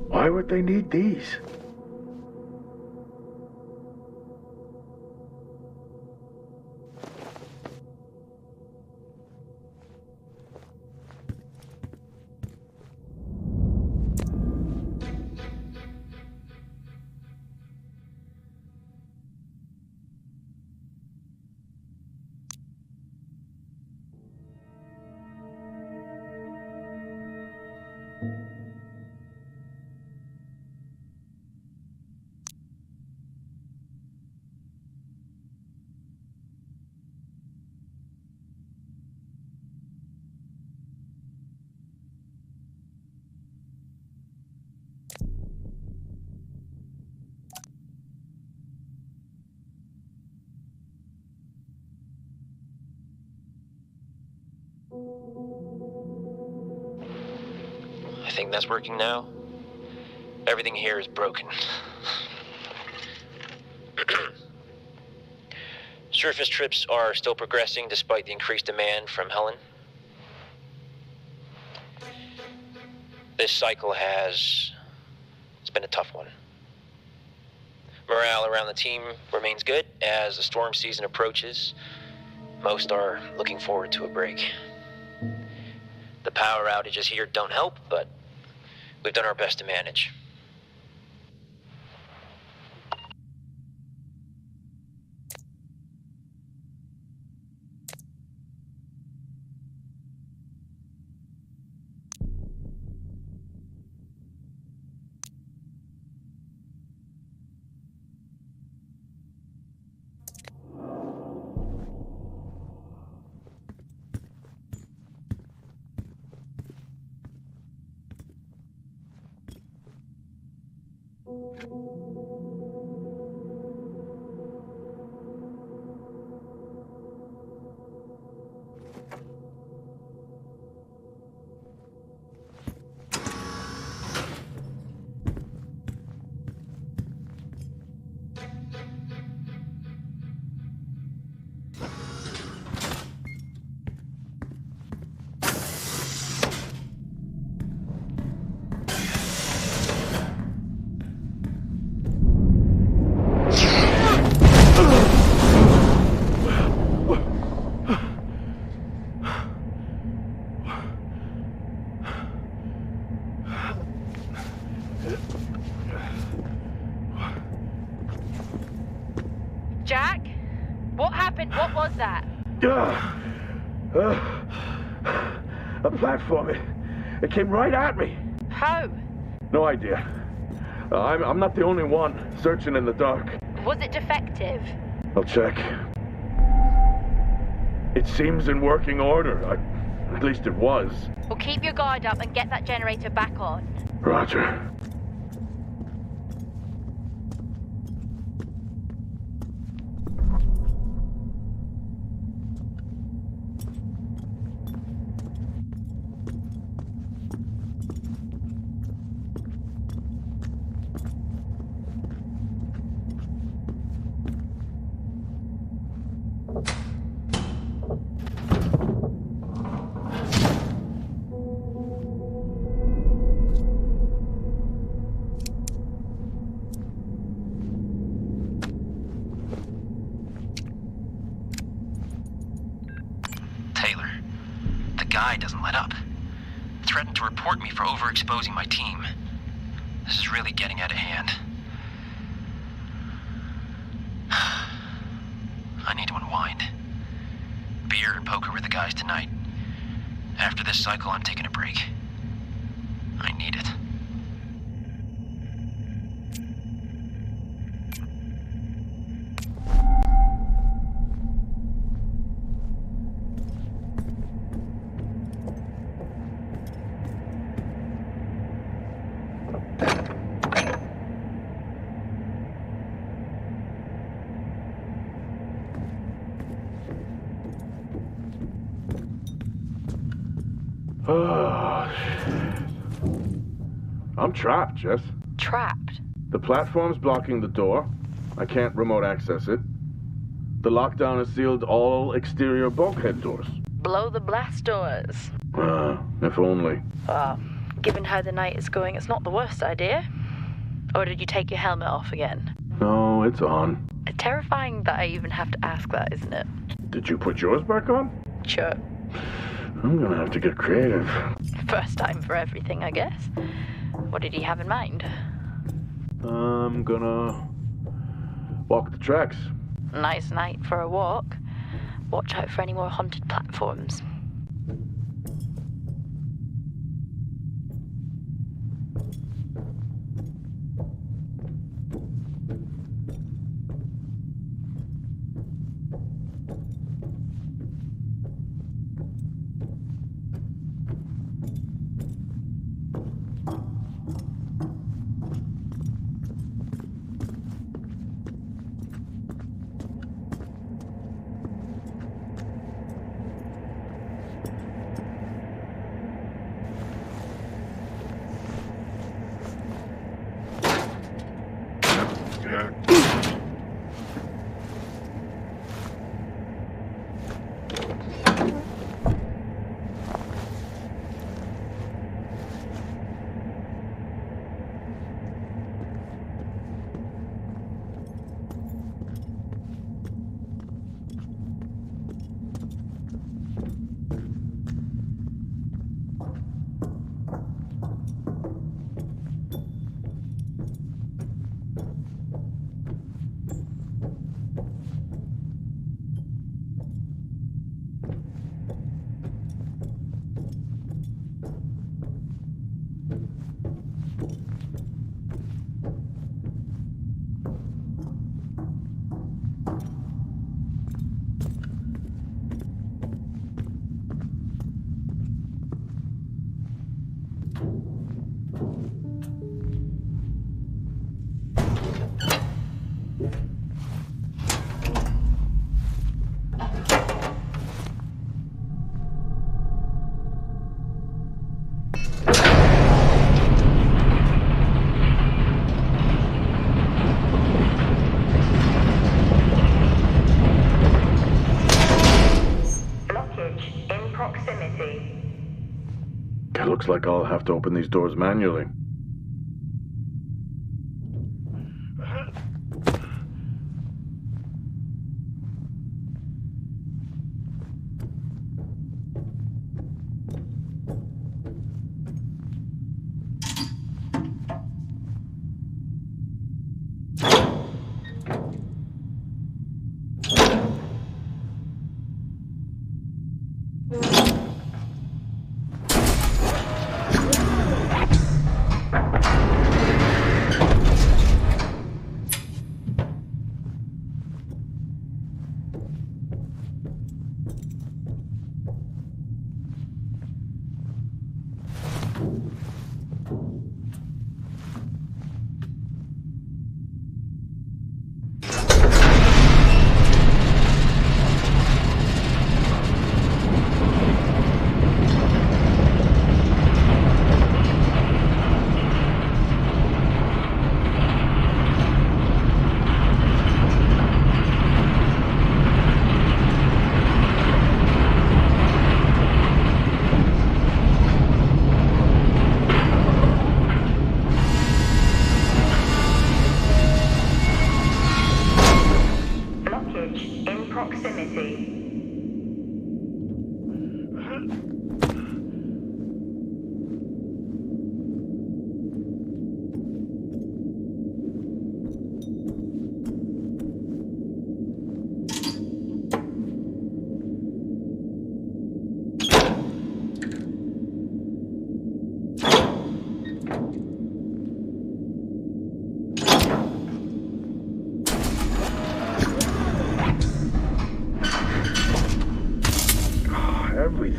Why would they need these? I think that's working now. Everything here is broken. Surface trips are still progressing despite the increased demand from Helen. This cycle it's been a tough one. Morale around the team remains good as the storm season approaches. Most are looking forward to a break. The power outages here don't help, but we've done our best to manage. Jack? What happened? What was that? A platform. It came right at me. How? No idea. I'm not the only one searching in the dark. Was it defective? I'll check. It seems in working order. At least it was. Well, keep your guard up and get that generator back on. Roger. Taylor, the guy doesn't let up. Threatened to report me for overexposing my team. This is really getting out of hand. I need to unwind. Beer and poker with the guys tonight. After this cycle, I'm taking a break. I need it. Oh, I'm trapped, Jess. Trapped? The platform's blocking the door. I can't remote access it. The lockdown has sealed all exterior bulkhead doors. Blow the blast doors. If only. Well, given how the night is going, it's not the worst idea. Or did you take your helmet off again? No, it's on. Terrifying that I even have to ask that, isn't it? Did you put yours back on? Sure. I'm gonna have to get creative. First time for everything, I guess. What did he have in mind? I'm gonna walk the tracks. Nice night for a walk. Watch out for any more haunted platforms. Looks like I'll have to open these doors manually.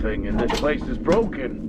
Everything in this place is broken.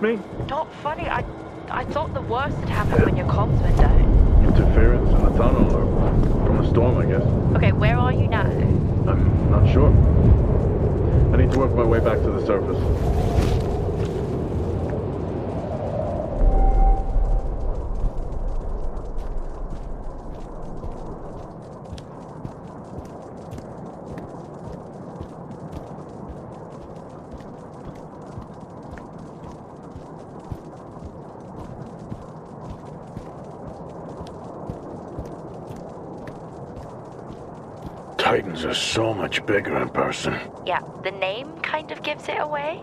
Me? Not funny. I thought the worst had happened when your comms went down. Interference in the tunnel, or from a storm, I guess. Okay, where are you now? I'm not sure. I need to work my way back to the surface. Titans are so much bigger in person. Yeah, the name kind of gives it away.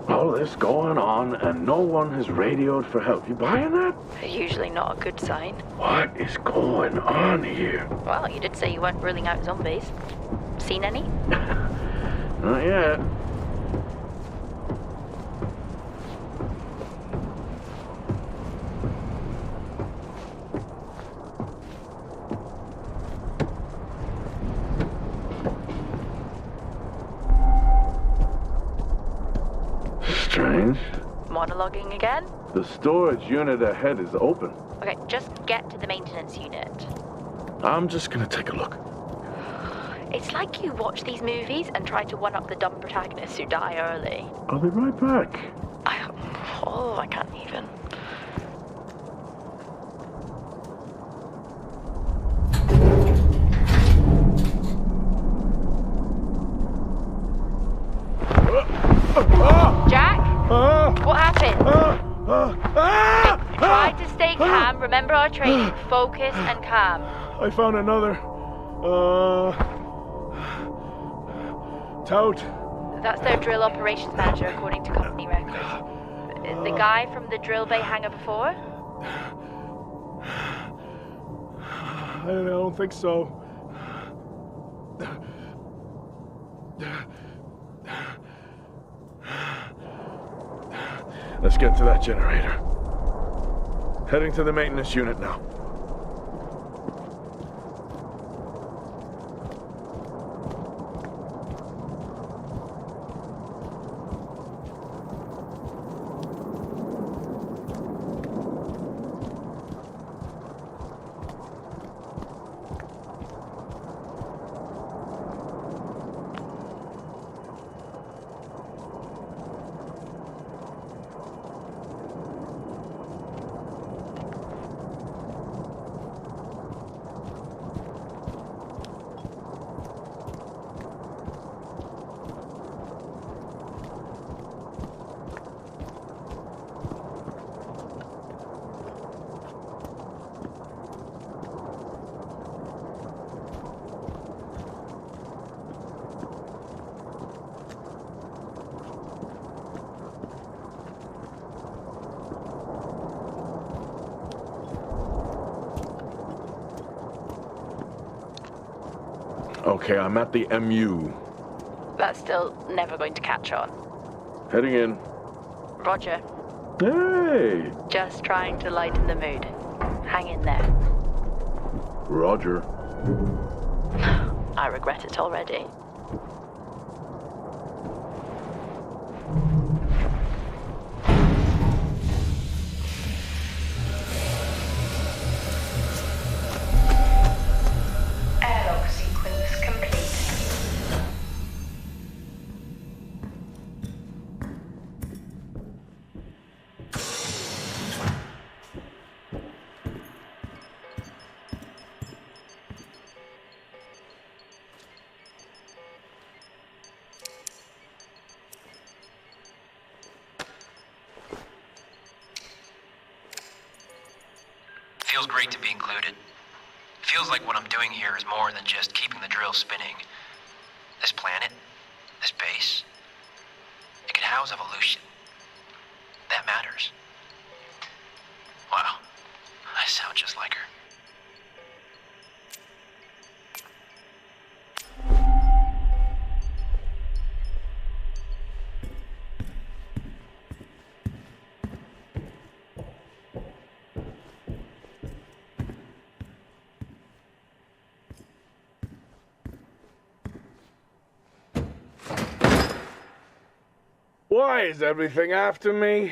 All this going on and no one has radioed for help. You buying that? Usually not a good sign. What is going on here? Well, you did say you weren't ruling out zombies. Seen any? Not yet. Strange. Monologuing again? The storage unit ahead is open. Okay, just get to the maintenance unit. I'm just gonna take a look. It's like you watch these movies and try to one-up the dumb protagonists who die early. I'll be right back. I can't even. Jack? What happened? Try to stay calm. Remember our training. Focus and calm. I found another. Tout. That's their drill operations manager, according to company records. The guy from the drill bay hangar before? I don't think so. Let's get to that generator. Heading to the maintenance unit now. Okay, I'm at the MU. That's still never going to catch on. Heading in. Roger. Hey! Just trying to lighten the mood. Hang in there. Roger. I regret it already. Airlock sequence complete. Feels great to be included. Feels like what I'm doing here is more than just keeping the drill spinning. This planet, this base, it could house evolution. That matters. Wow, I sound just like her. Why is everything after me?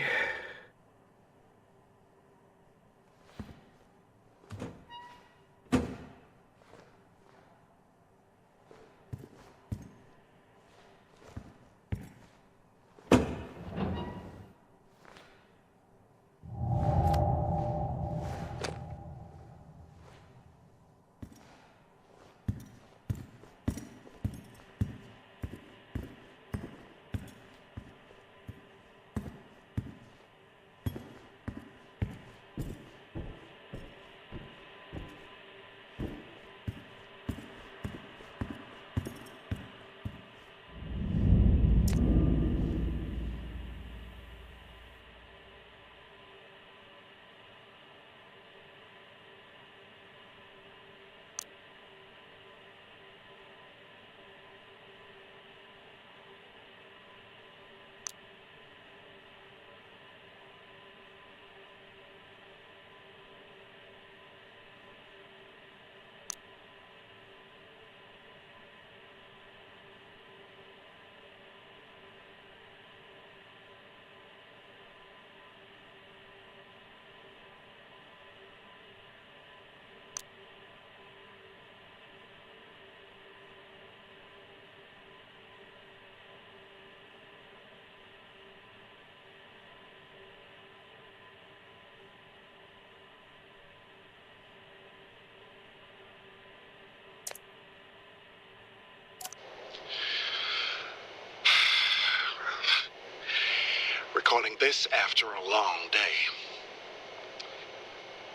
Recording this after a long day.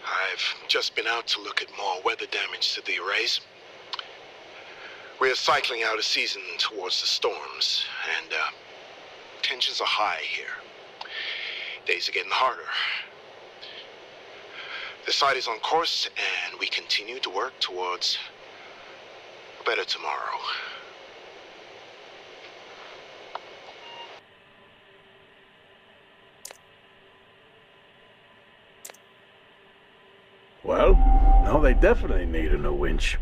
I've just been out to look at more weather damage to the arrays. We're cycling out of season towards the storms, and tensions are high here. Days are getting harder. The site is on course, and we continue to work towards a better tomorrow. Well, now they definitely need a new winch.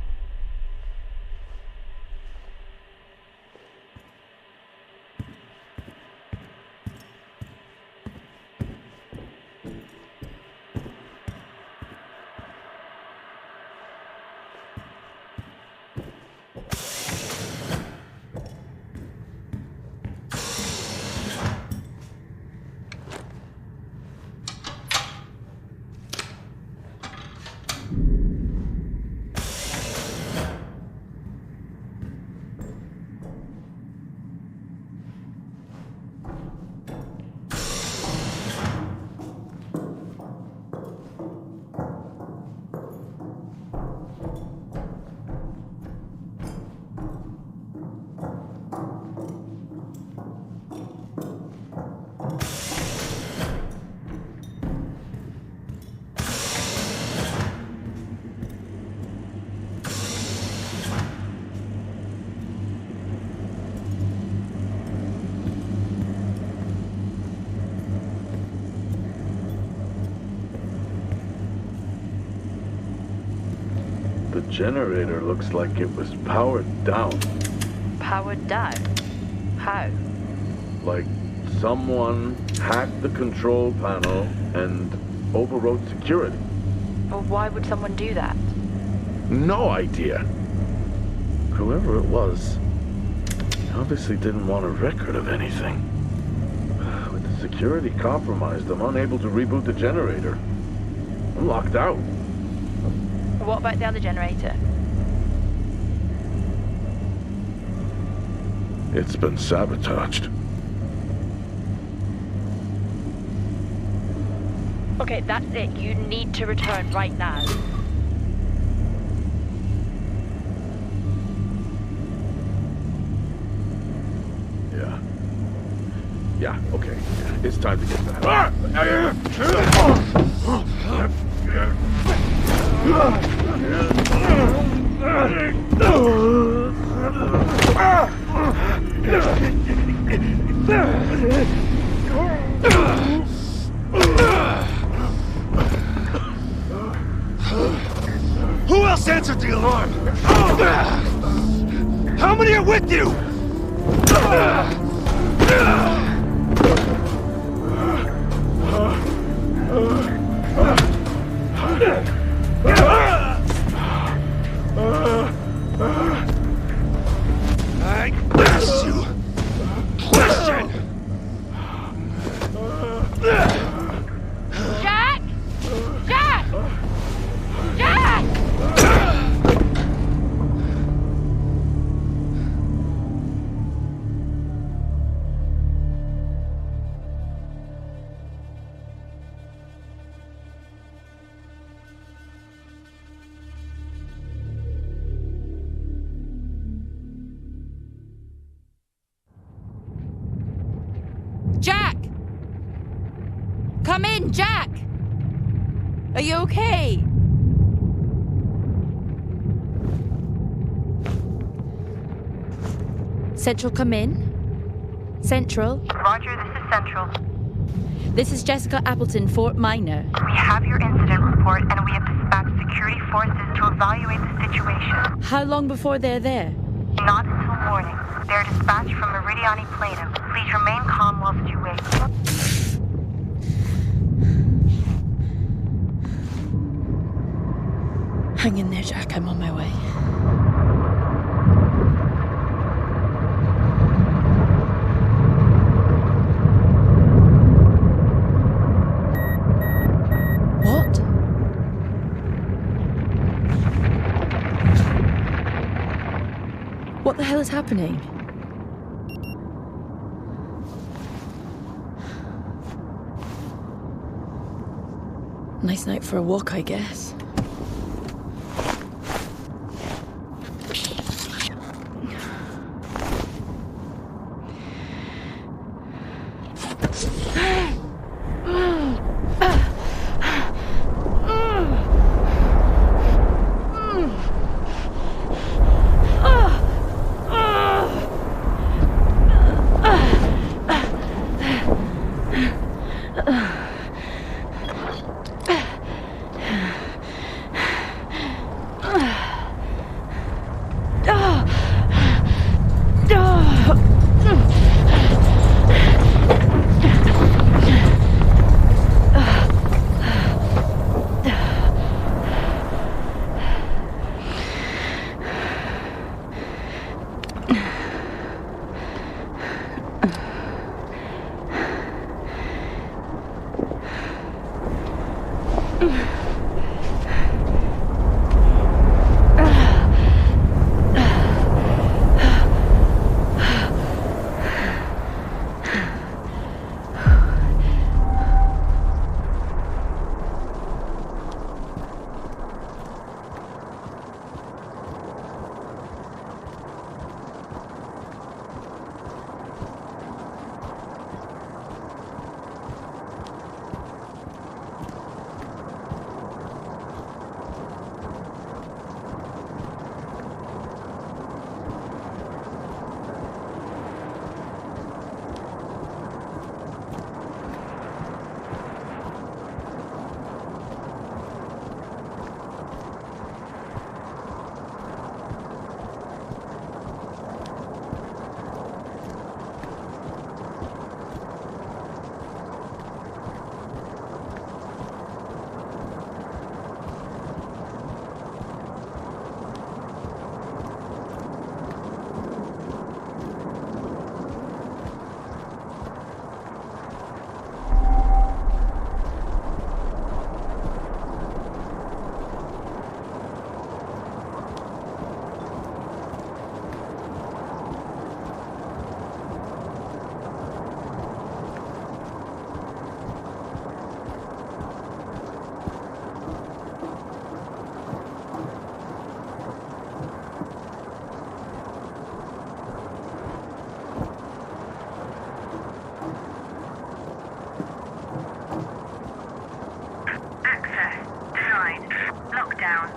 The generator looks like it was powered down. Powered down? How? Like someone hacked the control panel and overrode security. Well, why would someone do that? No idea. Whoever it was obviously didn't want a record of anything. With the security compromised, I'm unable to reboot the generator. I'm locked out. What about the other generator? It's been sabotaged. Okay, that's it. You need to return right now. Yeah, okay. It's time to get back. Who else answered the alarm? How many are with you? I asked you a question. Jack! Jack! Jack! Jack! Come in, Jack! Are you okay? Central, come in. Central. Roger, this is Central. This is Jessica Appleton, Fort Minor. We have your incident report and we have dispatched security forces to evaluate the situation. How long before they're there? Not until morning. They are dispatched from Meridiani Planum. Please remain calm whilst you wait. Hang in there, Jack. I'm on my way. What? What the hell is happening? Nice night for a walk, I guess.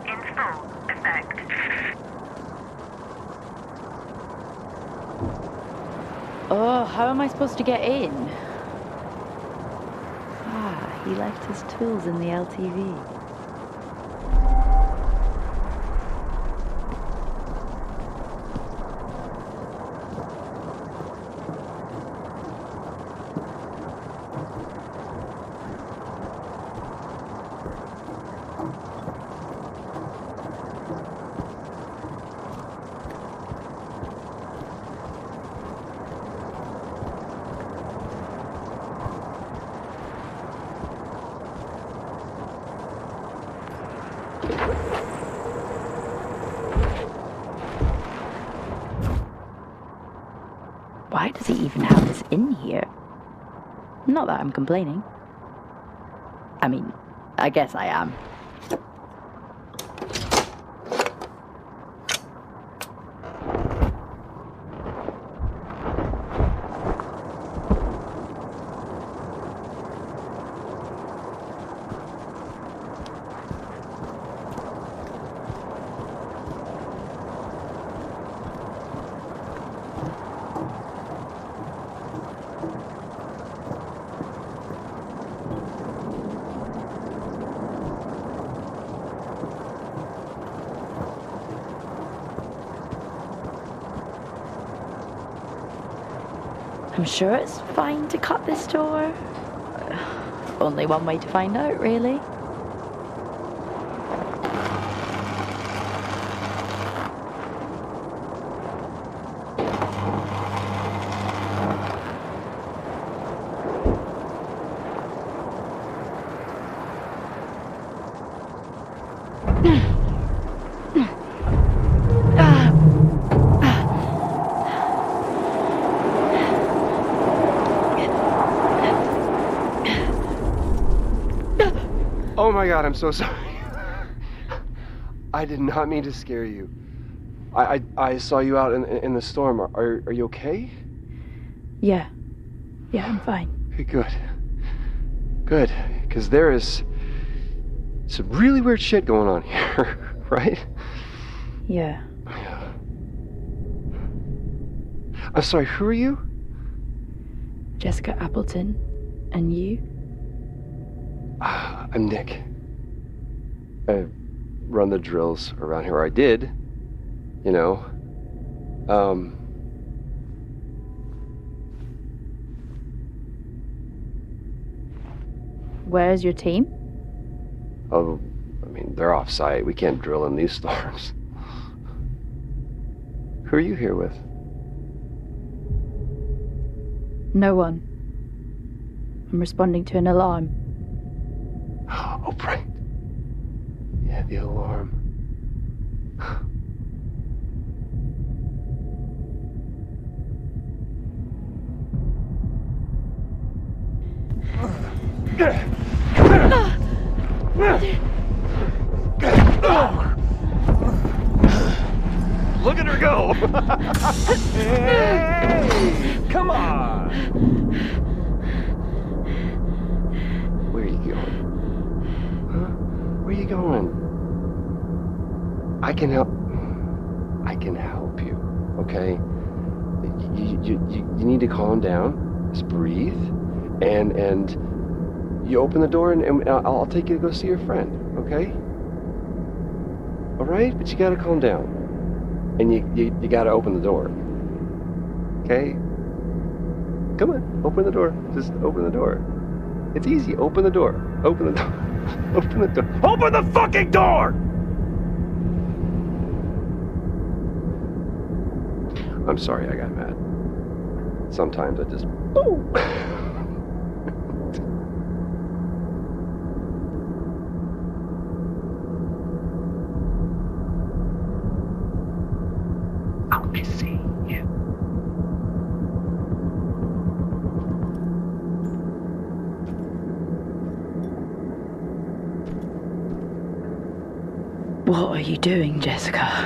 in full effect. Oh, how am I supposed to get in? Ah, he left his tools in the LTV. Why does he even have this in here? Not that I'm complaining. I mean, I guess I am. I'm sure it's fine to cut this door. Only one way to find out, really. Oh my god, I'm so sorry. I did not mean to scare you. I saw you out in the storm. Are you okay? Yeah, I'm fine. Good. Good, because there is some really weird shit going on here, right? Yeah. I'm sorry, who are you? Jessica Appleton. And you? I'm Nick. I run the drills around here. I did, you know. Where's your team? Oh, I mean, they're off-site. We can't drill in these storms. Who are you here with? No one. I'm responding to an alarm. Oh, right. Yeah, the alarm. Look at her go! Hey! Come on! Where are you going? Huh? Where are you going? I can help. I can help you, okay? You need to calm down. Just breathe. And you open the door and I'll take you to go see your friend, okay? All right? But you gotta calm down. And you gotta open the door. Okay? Come on, open the door. Just open the door. It's easy. Open the door. Open the door. Open the door. Open the fucking door! I'm sorry I got mad. Sometimes I just... Boom! Oh, I see. Yeah. What are you doing, Jessica?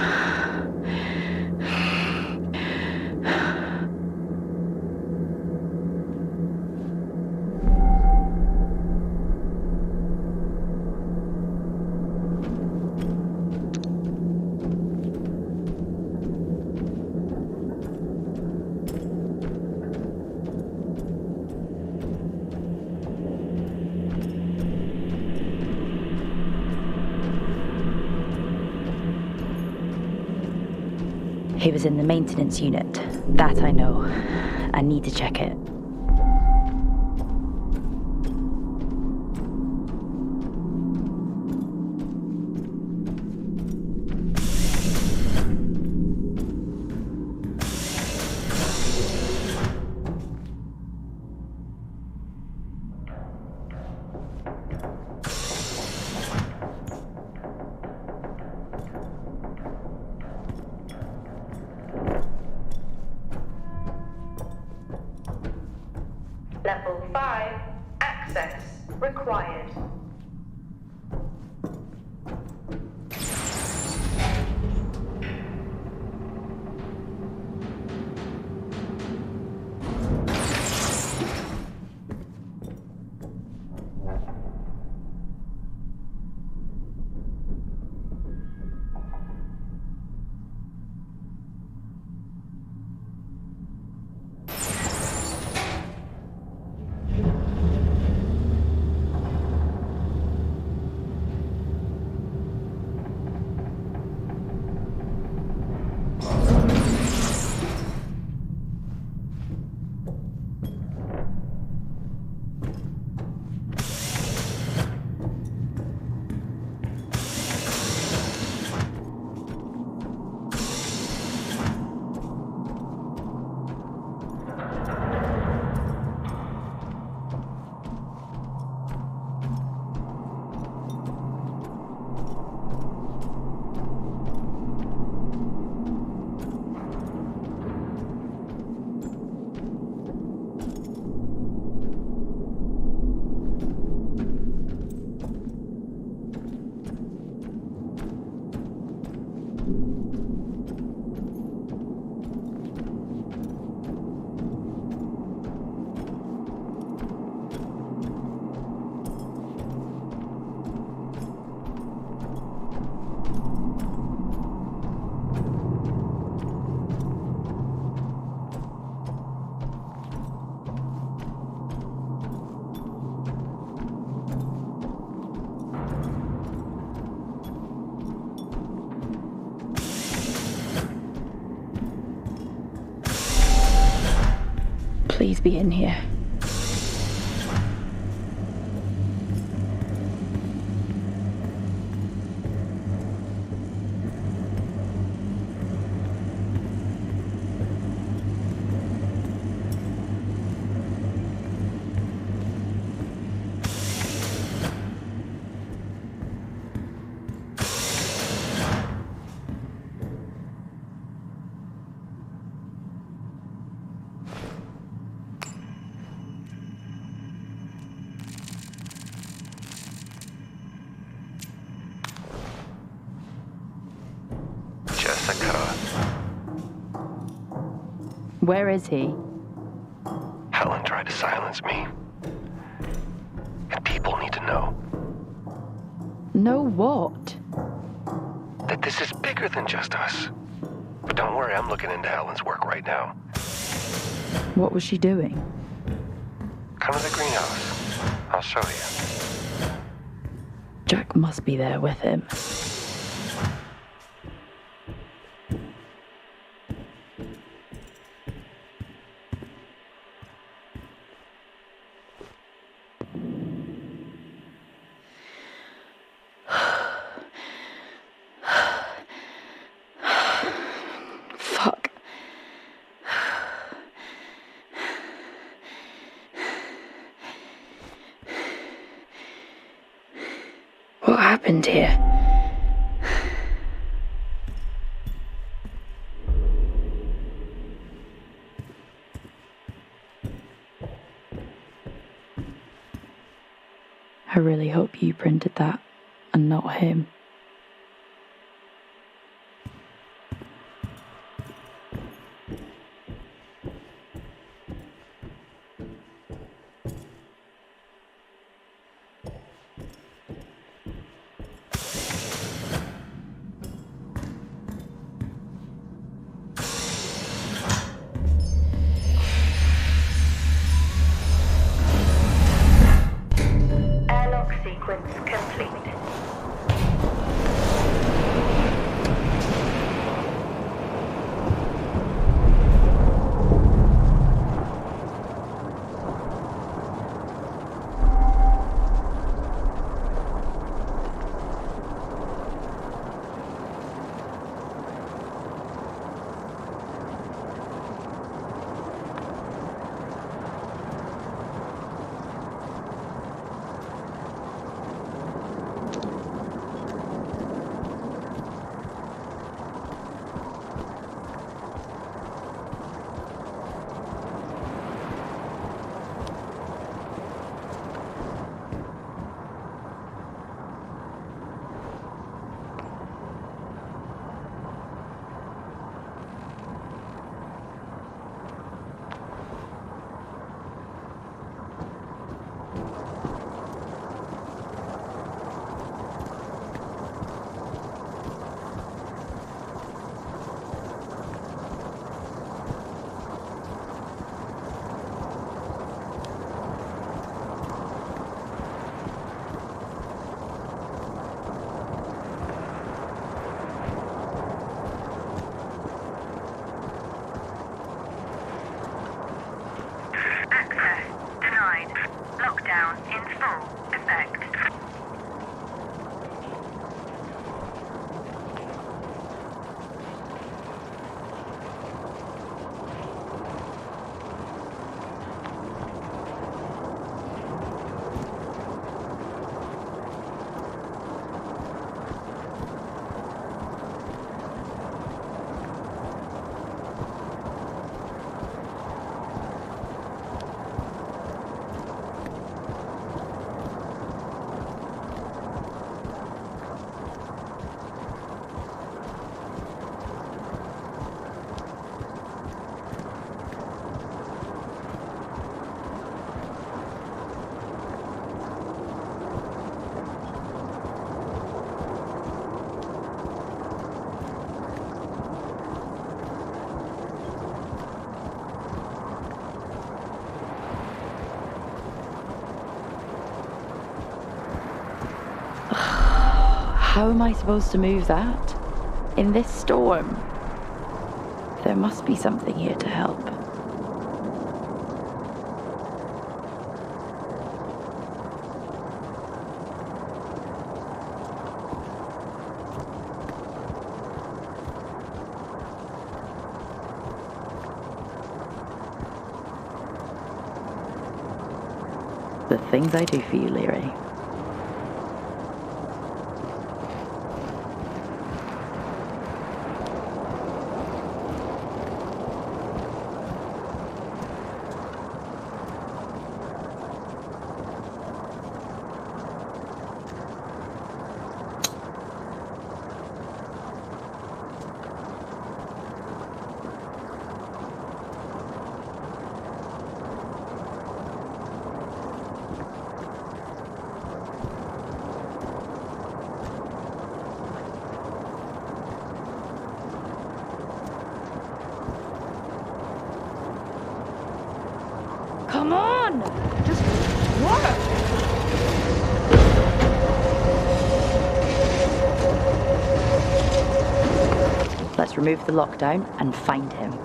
He was in the maintenance unit. That I know. I need to check it. Level 5, access required. Please be in here. Where is he? Helen tried to silence me. And people need to know. Know what? That this is bigger than just us. But don't worry, I'm looking into Helen's work right now. What was she doing? Come to the greenhouse. I'll show you. Jack must be there with him. Fuck. What happened here? I really hope you printed that and not him. Airlock sequence complete. How am I supposed to move that? In this storm? There must be something here to help. The things I do for you, Leary. Come on! Just work! Let's remove the lockdown and find him.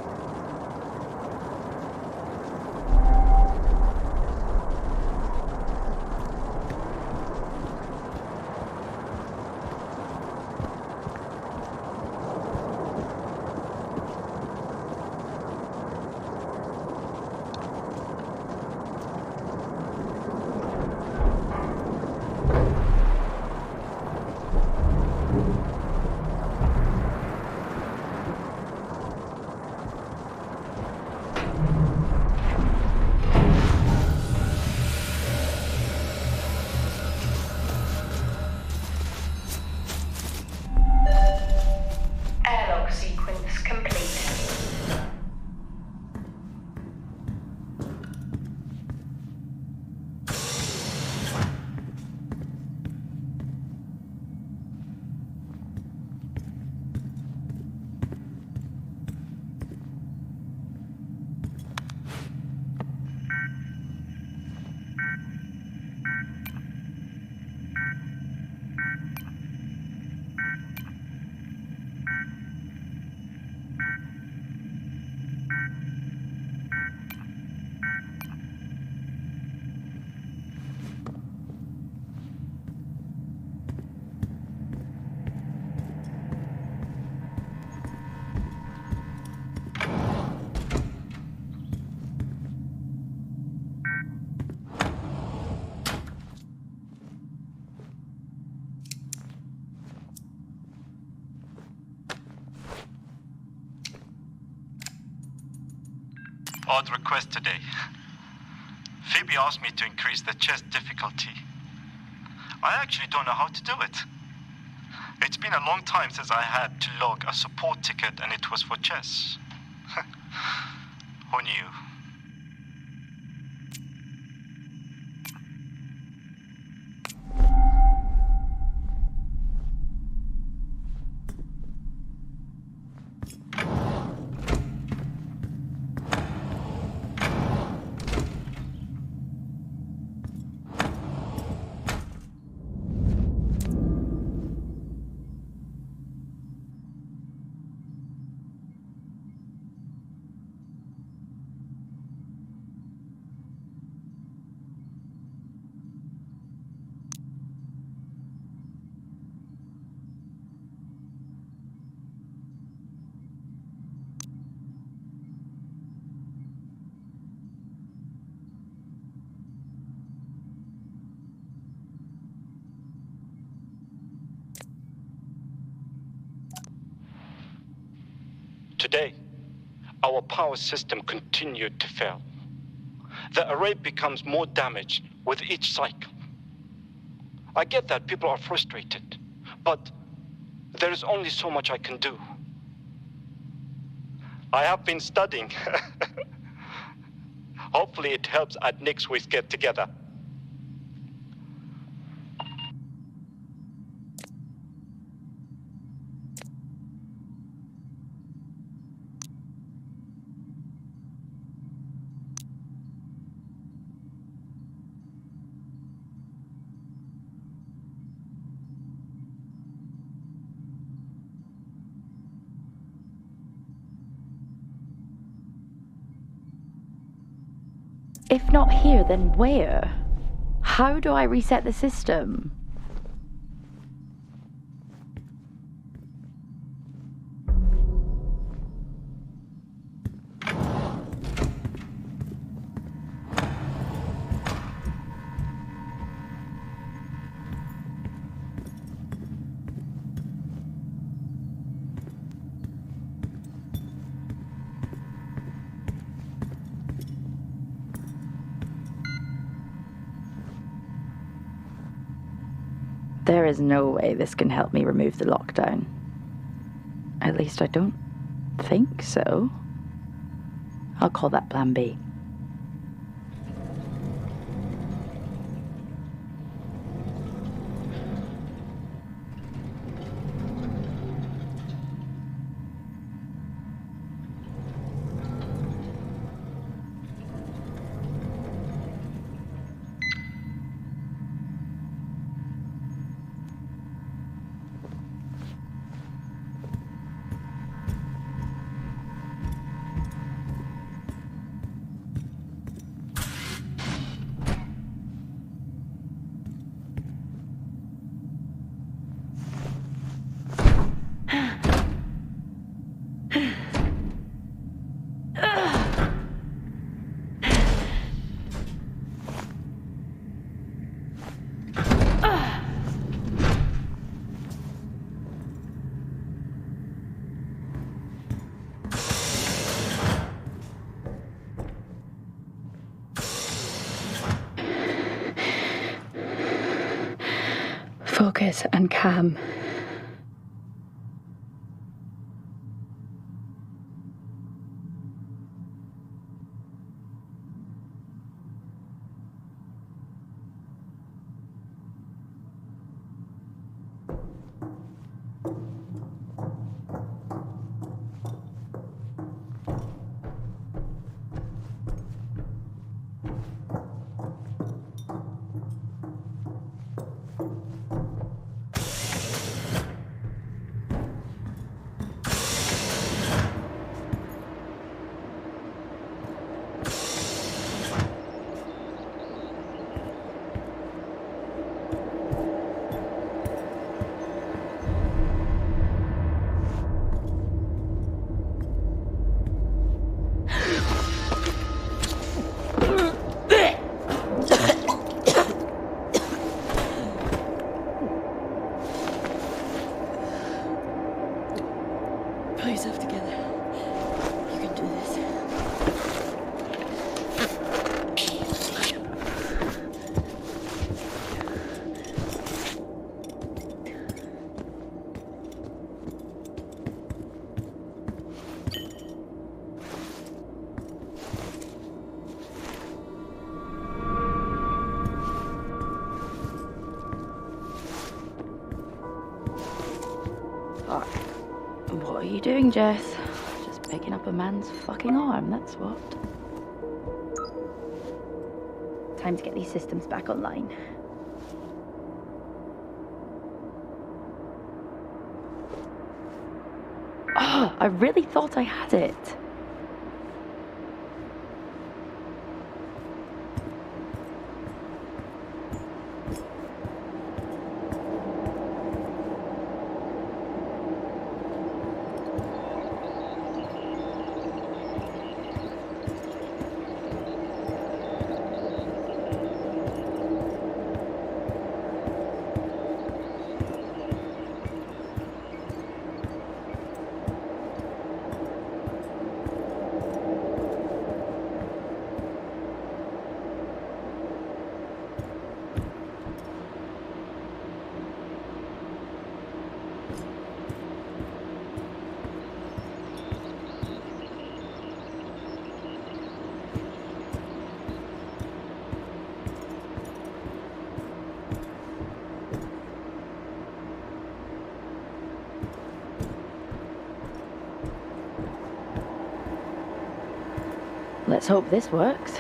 Airlock sequence complete. Odd request today. Phoebe asked me to increase the chess difficulty. I actually don't know how to do it. It's been a long time since I had to log a support ticket and it was for chess. Who knew? Today, our power system continued to fail. The array becomes more damaged with each cycle. I get that people are frustrated, but there is only so much I can do. I have been studying. Hopefully it helps at next week's get together. If not here, then where? How do I reset the system? There is no way this can help me remove the lockdown. At least I don't think so. I'll call that Plan B. Focus and calm. Pull yourself together. You can do this. Fuck. What are you doing, Jess? Just picking up a man's fucking arm, that's what. Time to get these systems back online. Oh, I really thought I had it. Let's hope this works.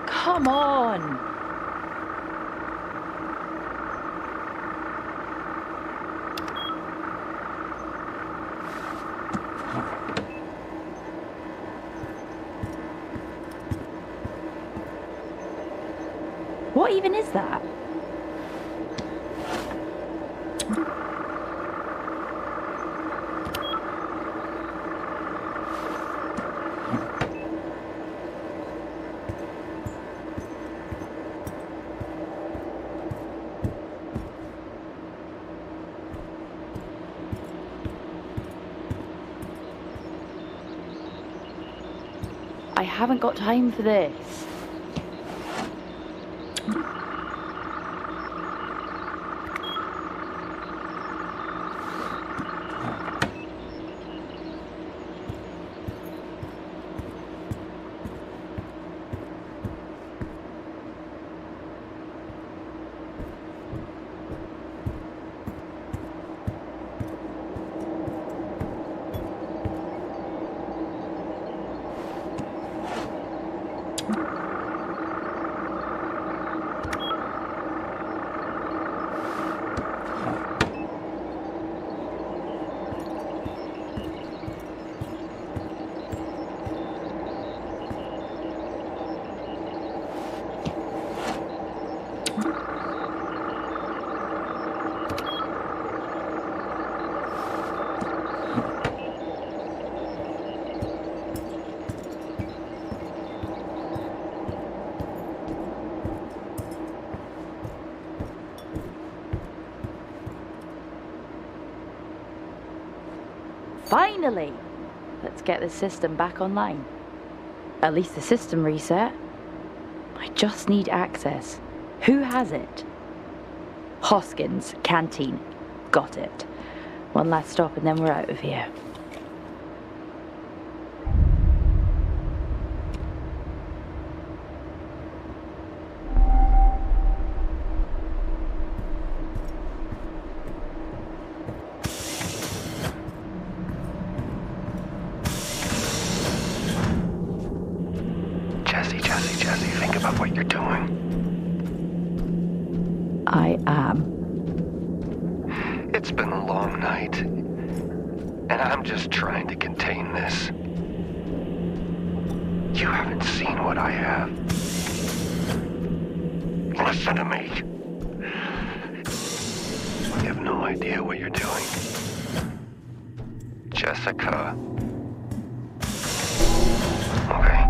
Come on! What even is that? I haven't got time for this. Finally! Let's get the system back online. At least the system reset. I just need access. Who has it? Hoskins, canteen. Got it. One last stop and then we're out of here. Jesse, think about what you're doing. I am. It's been a long night, and I'm just trying to contain this. You haven't seen what I have. Listen to me. You have no idea what you're doing. Jessica. Okay.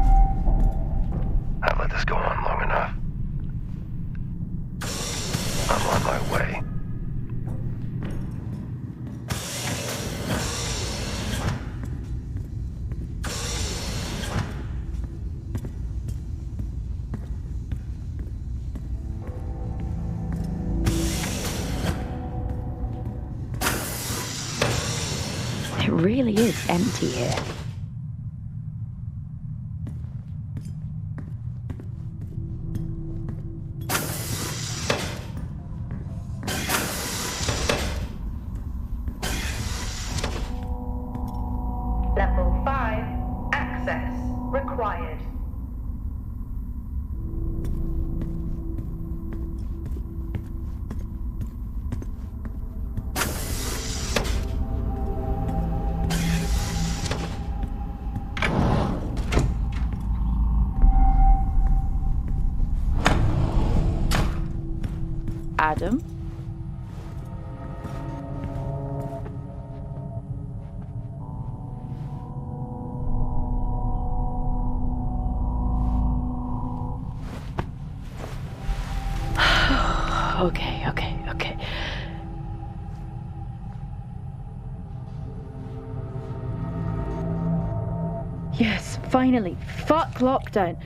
I've let this go on long enough. I'm on my way. It really is empty here. Level 5, access required. Adam? Okay. Yes, finally. Fuck lockdown.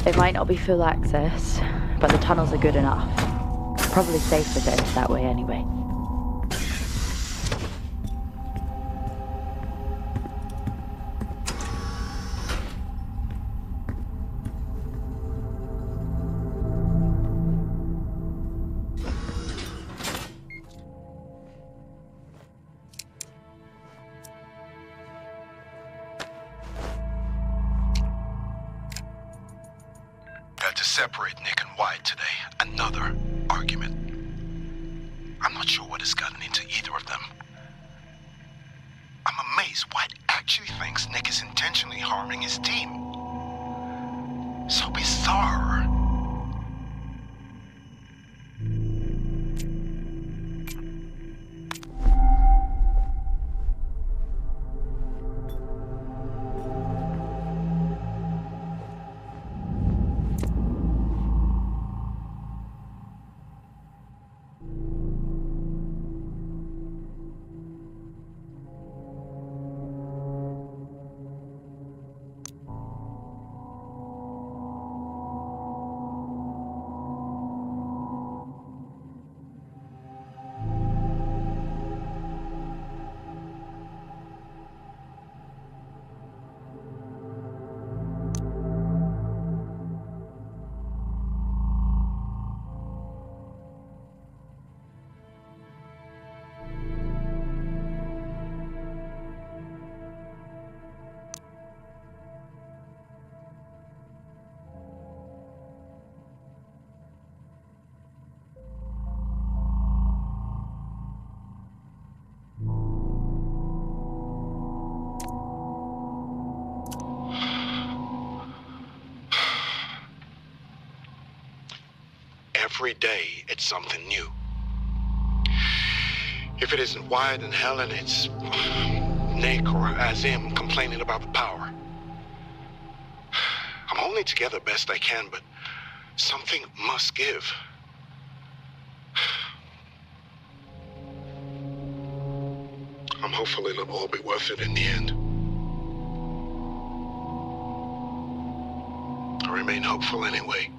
It might not be full access, but the tunnels are good enough. Probably safer to enter that way anyway. To separate Nick and Wyatt today. Another argument. I'm not sure what has gotten into either of them. I'm amazed Wyatt actually thinks Nick is intentionally harming his team. So bizarre. Every day, it's something new. If it isn't Wyatt and Helen, it's Nick or Azim complaining about the power. I'm holding it together best I can, but something must give. I'm hopeful it'll all be worth it in the end. I remain hopeful anyway.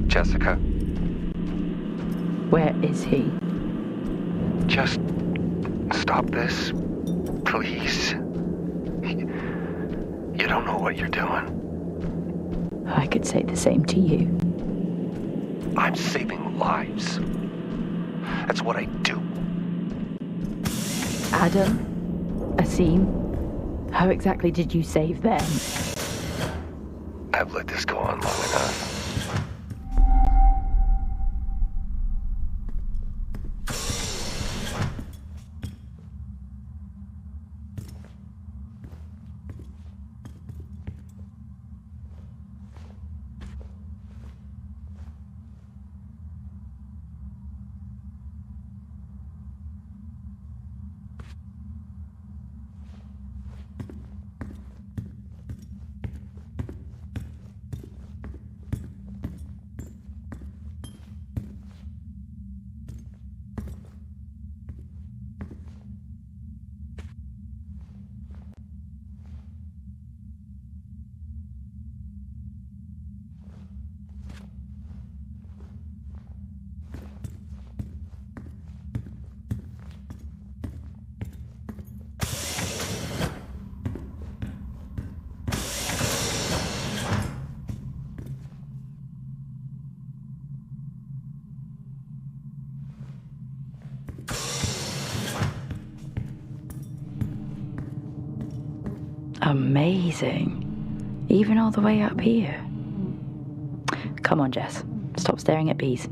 Jessica? Where is he? just stop this? Please? You don't know what you're doing. I could say the same to you. I'm saving lives. That's what I do. Adam? Asim? How exactly did you save them? I've let this go on long enough. Amazing. Even all the way up here. Come on, Jess. Stop staring at bees.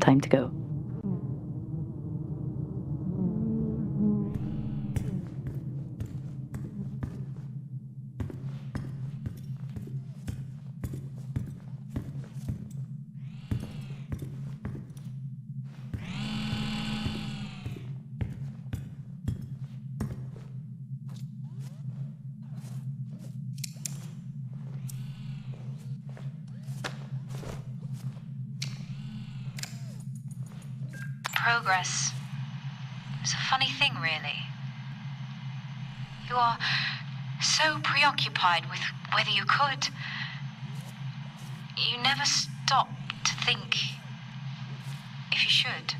Time to go. Progress is a funny thing, really. You are so preoccupied with whether you could. You never stop to think if you should.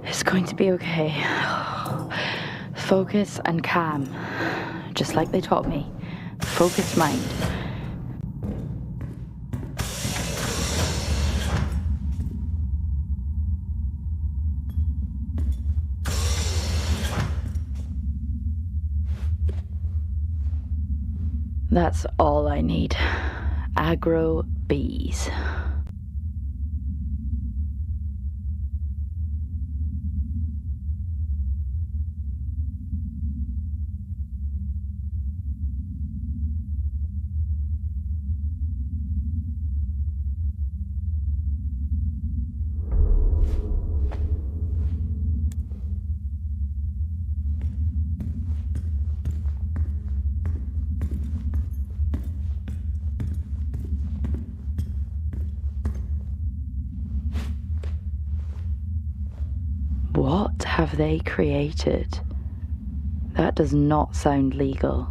It's going to be okay. Focus and calm. Just like they taught me. Focused mind. That's all I need. Aggro bees. What have they created? That does not sound legal.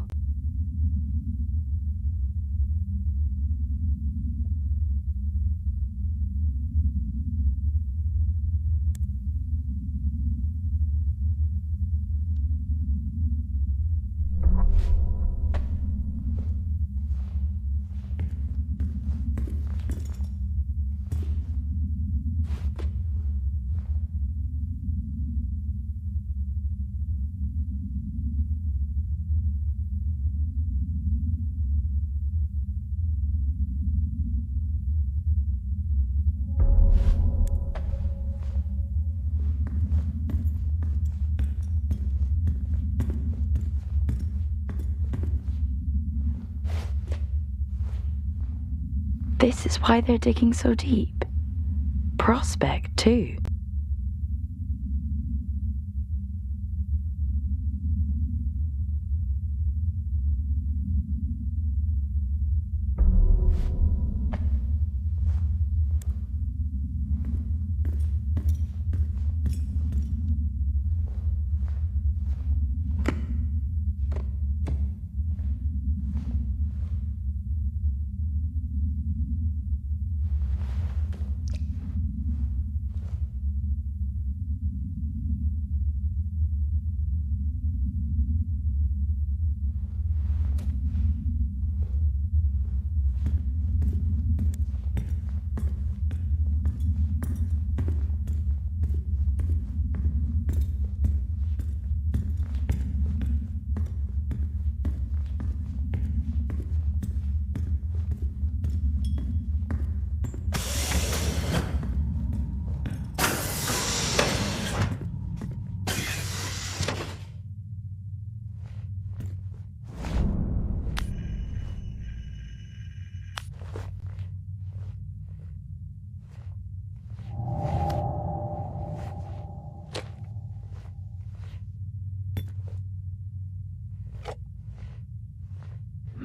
This is why they're digging so deep. Prospect, too.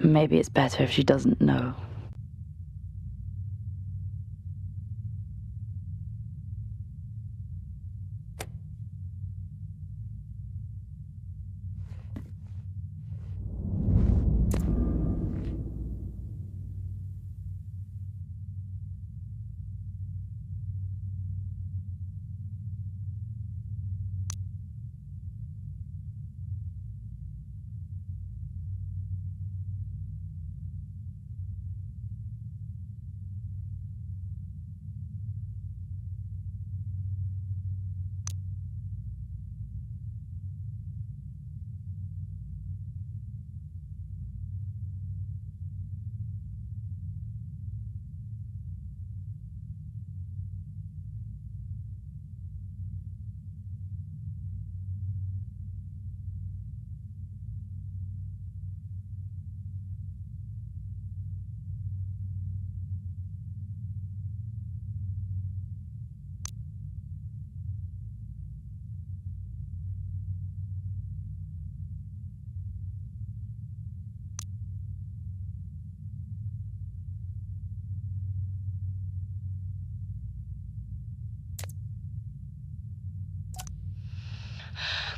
Maybe it's better if she doesn't know.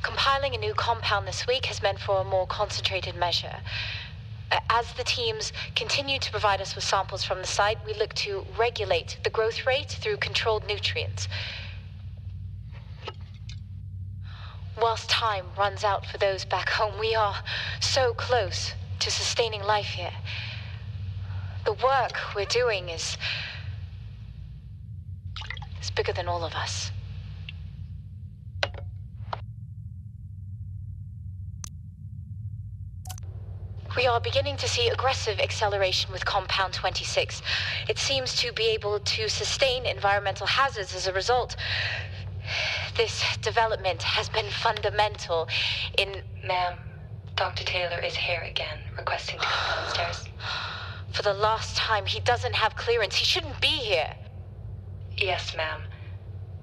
Compiling a new compound this week has meant for a more concentrated measure. As the teams continue to provide us with samples from the site, we look to regulate the growth rate through controlled nutrients. Whilst time runs out for those back home, we are so close to sustaining life here. The work we're doing is bigger than all of us. We are beginning to see aggressive acceleration with Compound 26. It seems to be able to sustain environmental hazards as a result. This development has been fundamental in... Ma'am, Dr. Taylor is here again, requesting to come downstairs. For the last time, he doesn't have clearance. He shouldn't be here. Yes, ma'am.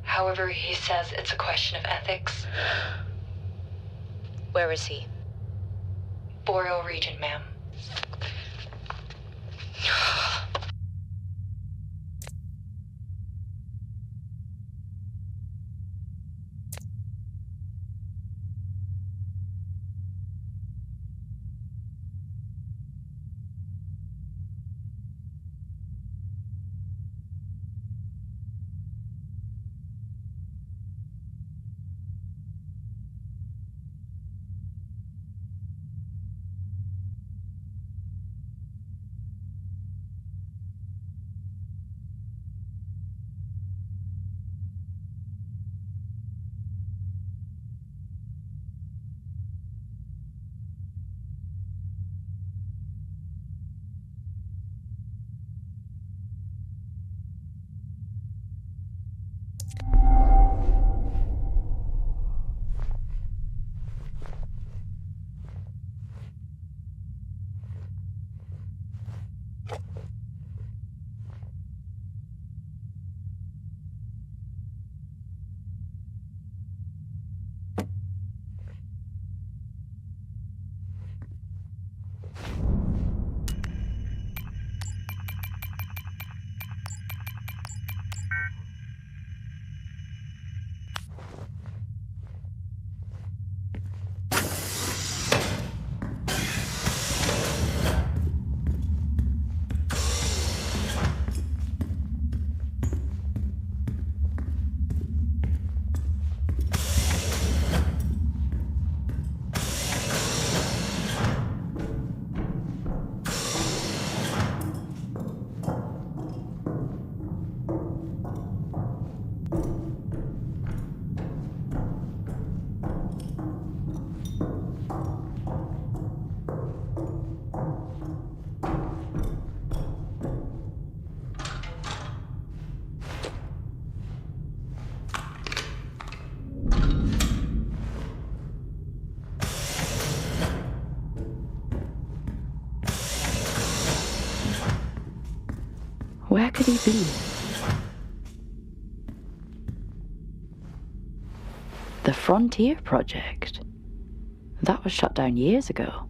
However, he says it's a question of ethics. Where is he? Boreal region, ma'am. Where could he be? The Frontier Project. That was shut down years ago.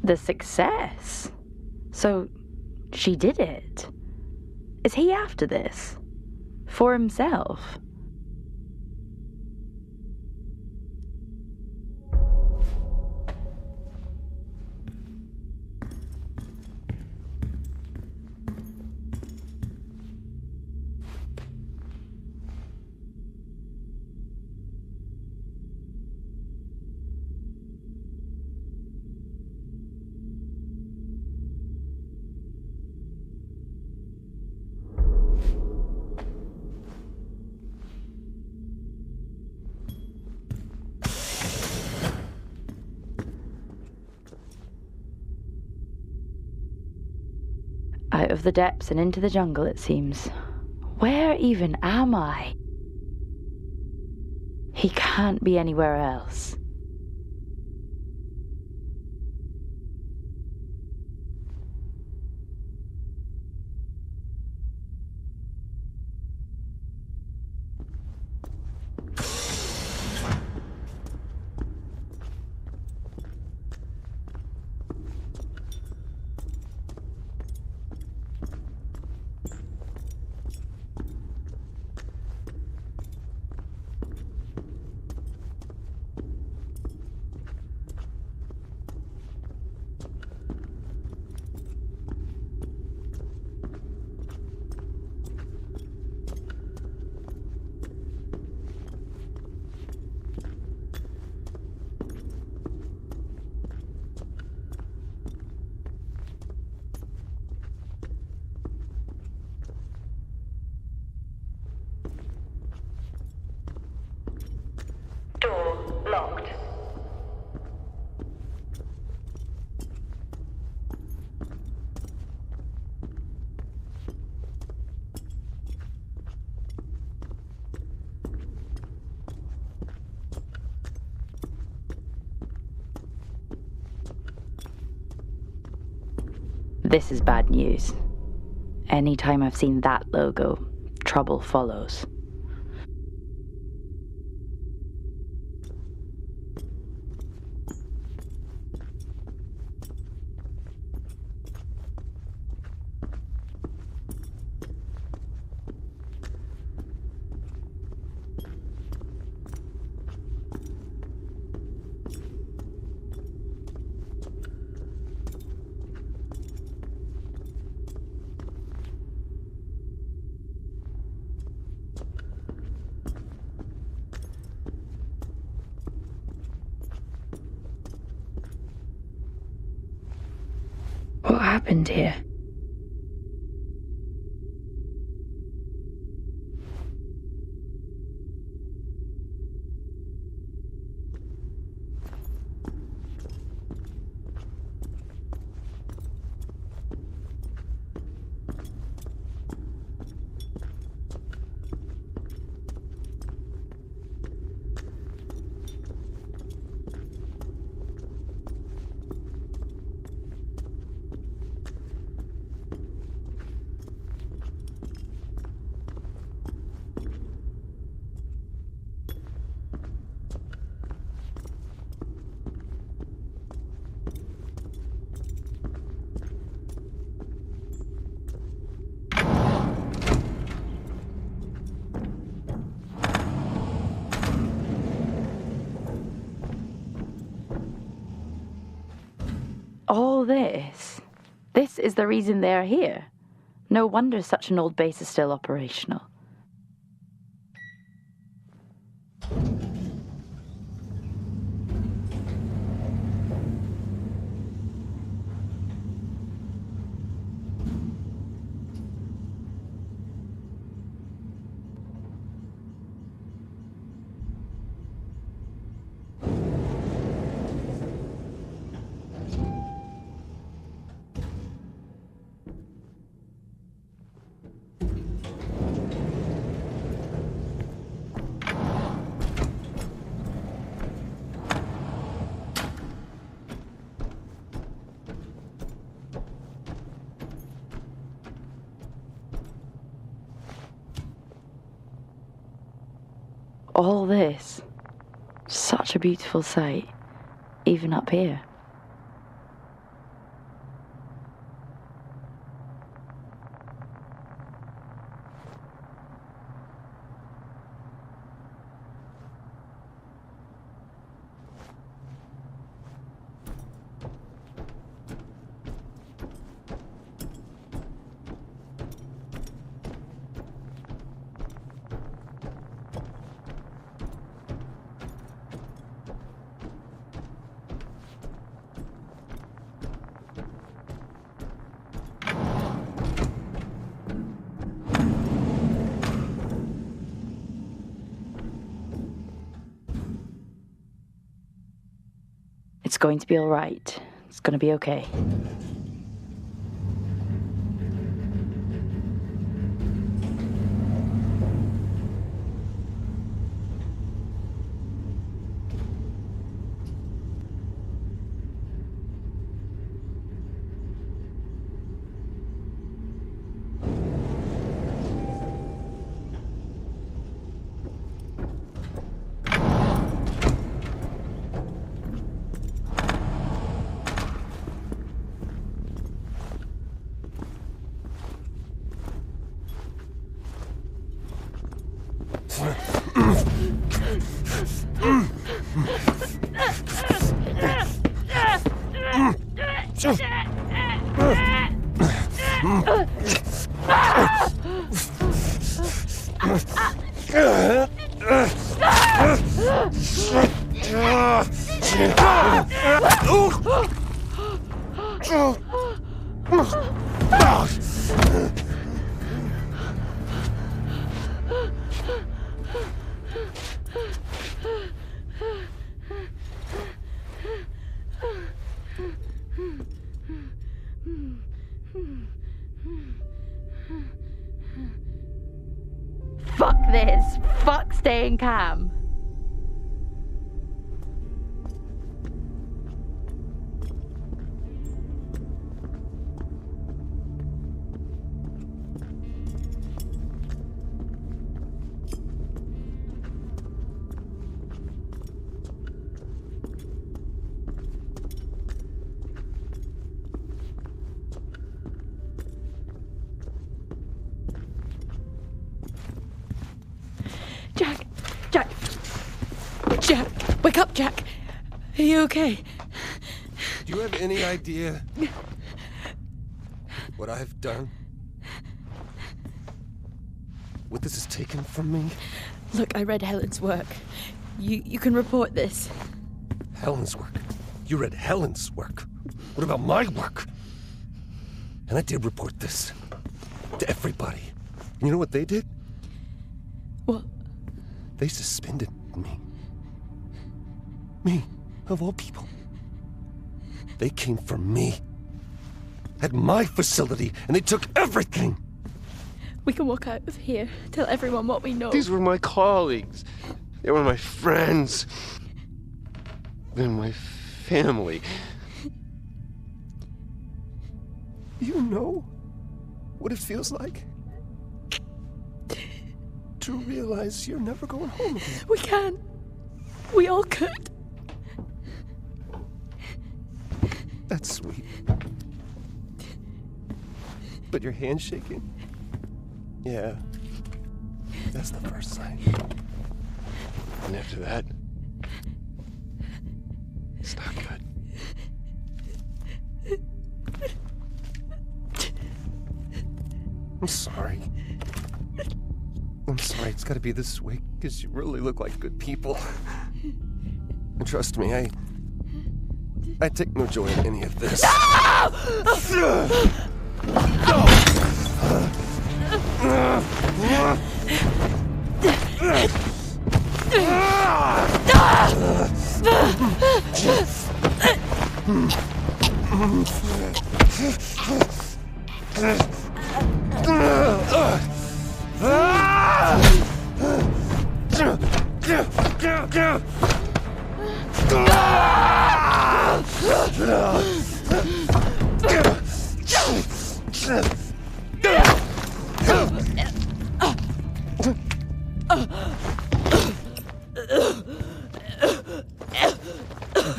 The success? So, she did it. Is he after this? For himself? Out of the depths and into the jungle, it seems. Where even am I? He can't be anywhere else. Door locked. This is bad news. Anytime I've seen that logo, trouble follows. What happened here? All this? This is the reason they're here. No wonder such an old base is still operational. All this. Such a beautiful sight, even up here. going to be all right. It's going to be okay. Fuck this. Fuck staying calm. Jack! Wake up, Jack! Are you okay? Do you have any idea what I've done? What this has taken from me? Look, I read Helen's work. You can report this. Helen's work? You read Helen's work? What about my work? And I did report this to everybody. And you know what they did? What? They suspended me. Me, of all people. They came for me. At my facility, and they took everything. We can walk out of here, tell everyone what we know. These were my colleagues. They were my friends. They're my family. You know what it feels like? To realize you're never going home again. We can. We all could. That's sweet. But your hand's shaking? Yeah. That's the first sign. And after that, it's not good. I'm sorry. I'm sorry it's gotta be this way, because you really look like good people. And trust me, I take no joy in any of this.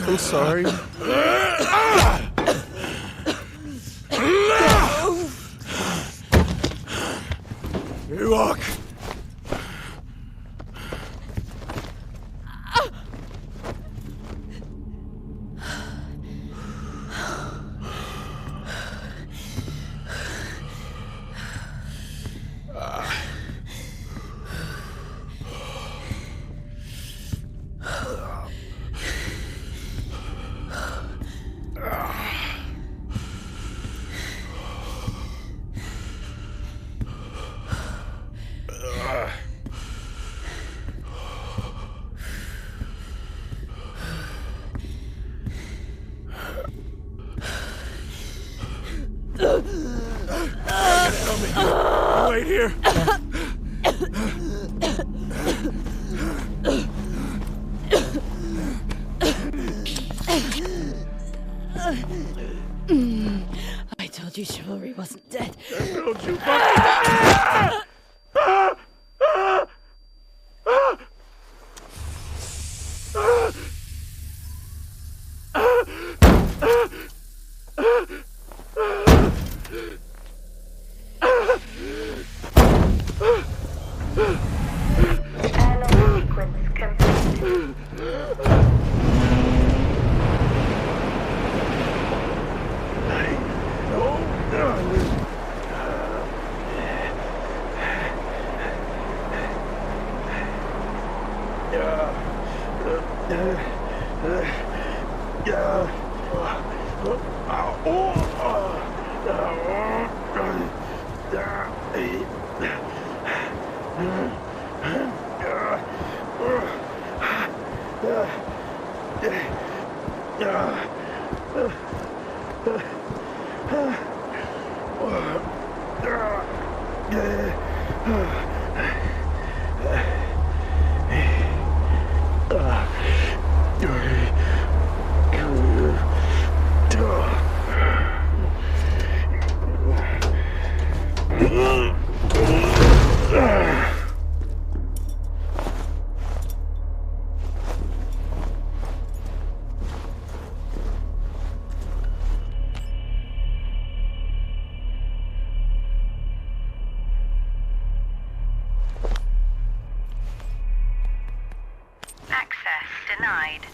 I'm sorry. Hey, walk. here. I told you chivalry wasn't dead. Don't you fucking... Airlock sequence complete. Access denied.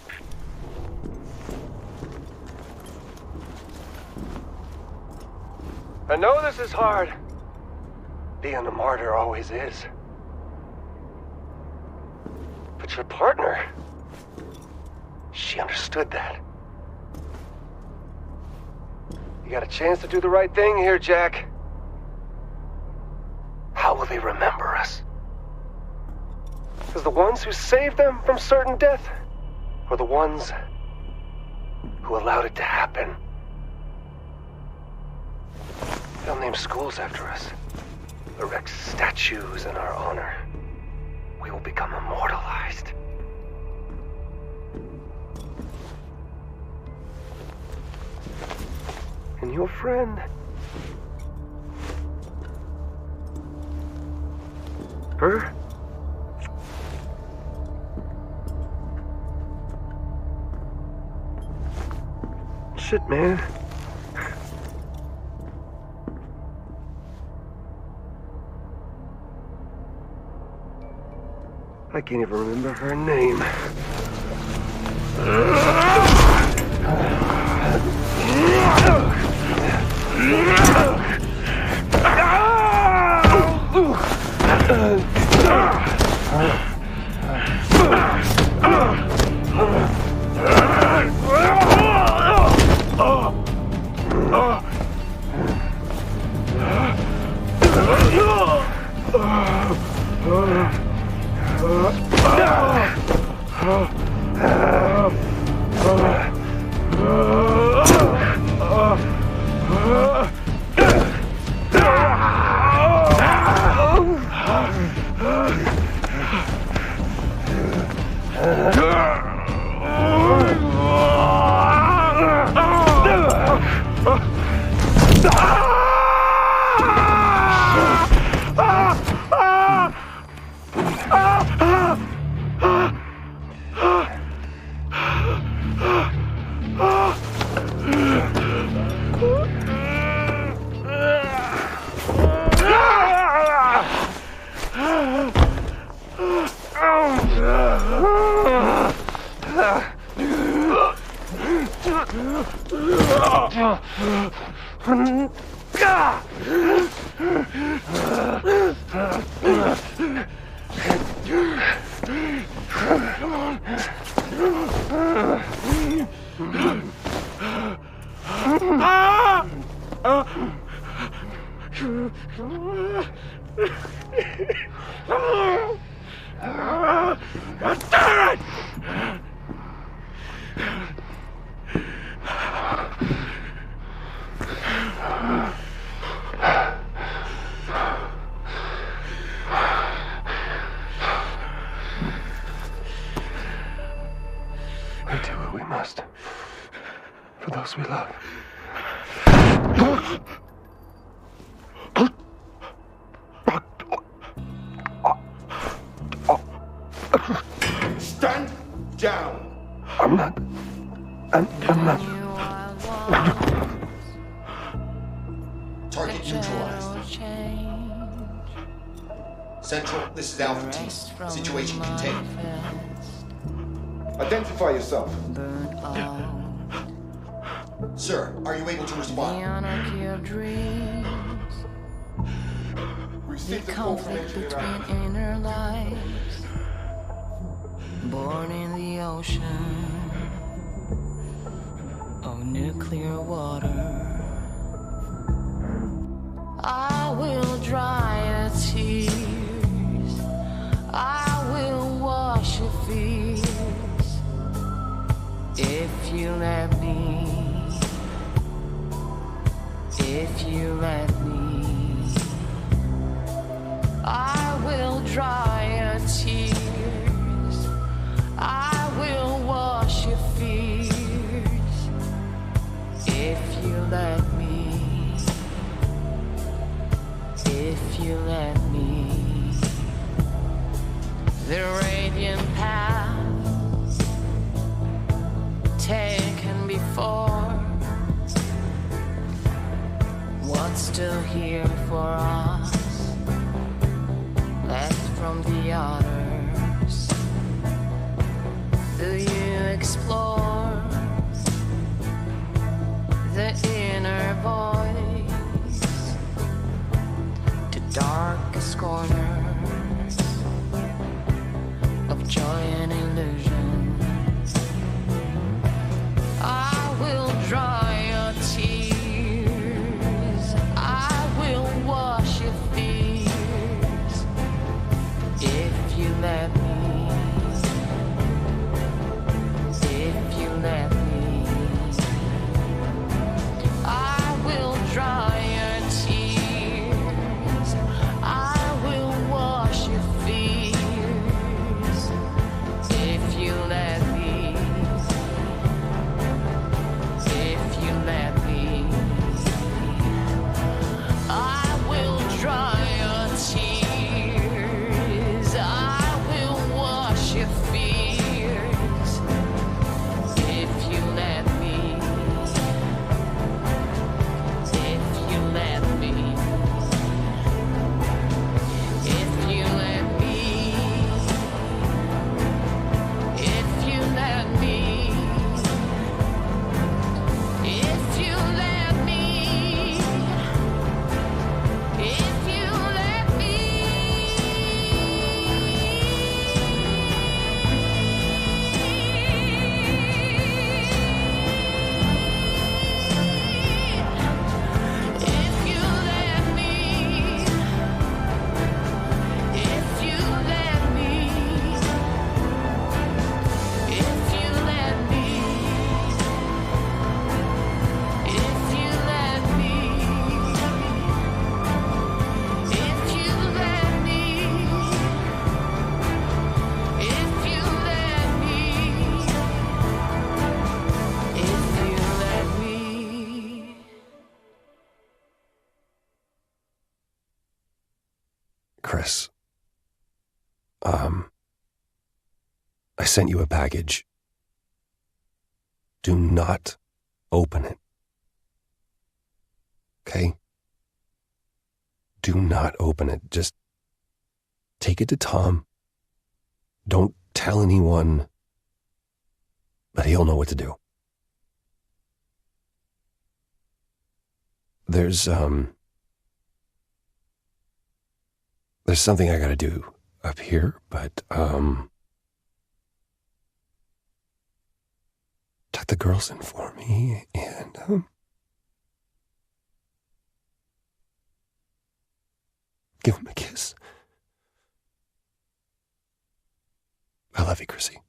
I know this is hard. Being a martyr always is. But your partner, she understood that. You got a chance to do the right thing here, Jack. How will they remember us? As the ones who saved them from certain death? Or the ones who allowed it to happen? They'll name schools after us. Erect statues in our honor. We will become immortalized. And your friend... her? Shit, man. I can't even remember her name. sweet love. Stand down. I'm not. Target neutralized. Central, this is Alpha Team. Situation contained. Identify yourself. Sir, are you able to respond? Receive the call from engineer inner lives, born in the ocean of nuclear water. I will dry your tears, I will wash your fears, if you let me, if you let me. I will dry your tears, I will wash your fears, if you let me, if you let me. The radiant path taken before, what's still here for us, left from the others? Do you explore the inner voice, the darkest corners of joy and illusion? I will dry your tears, I will wash your fears, if you let me, if you let me. I will dry your tears, I will wash your fears, if you let me, if you let me. I will dry your tears, I will wash your fears, if you let me, if you let me, if you let me, if you let me, if you let me, if you let me. If you let me, if you let me, if you let me, if you let me, if you let me, if you let me, if you let me. Chris, I sent you a package. Do not open it. Okay? Do not open it. Just take it to Tom. Don't tell anyone, but he'll know what to do. There's something I gotta do up here, but, tuck the girls in for me, and, give them a kiss. I love you, Chrissy.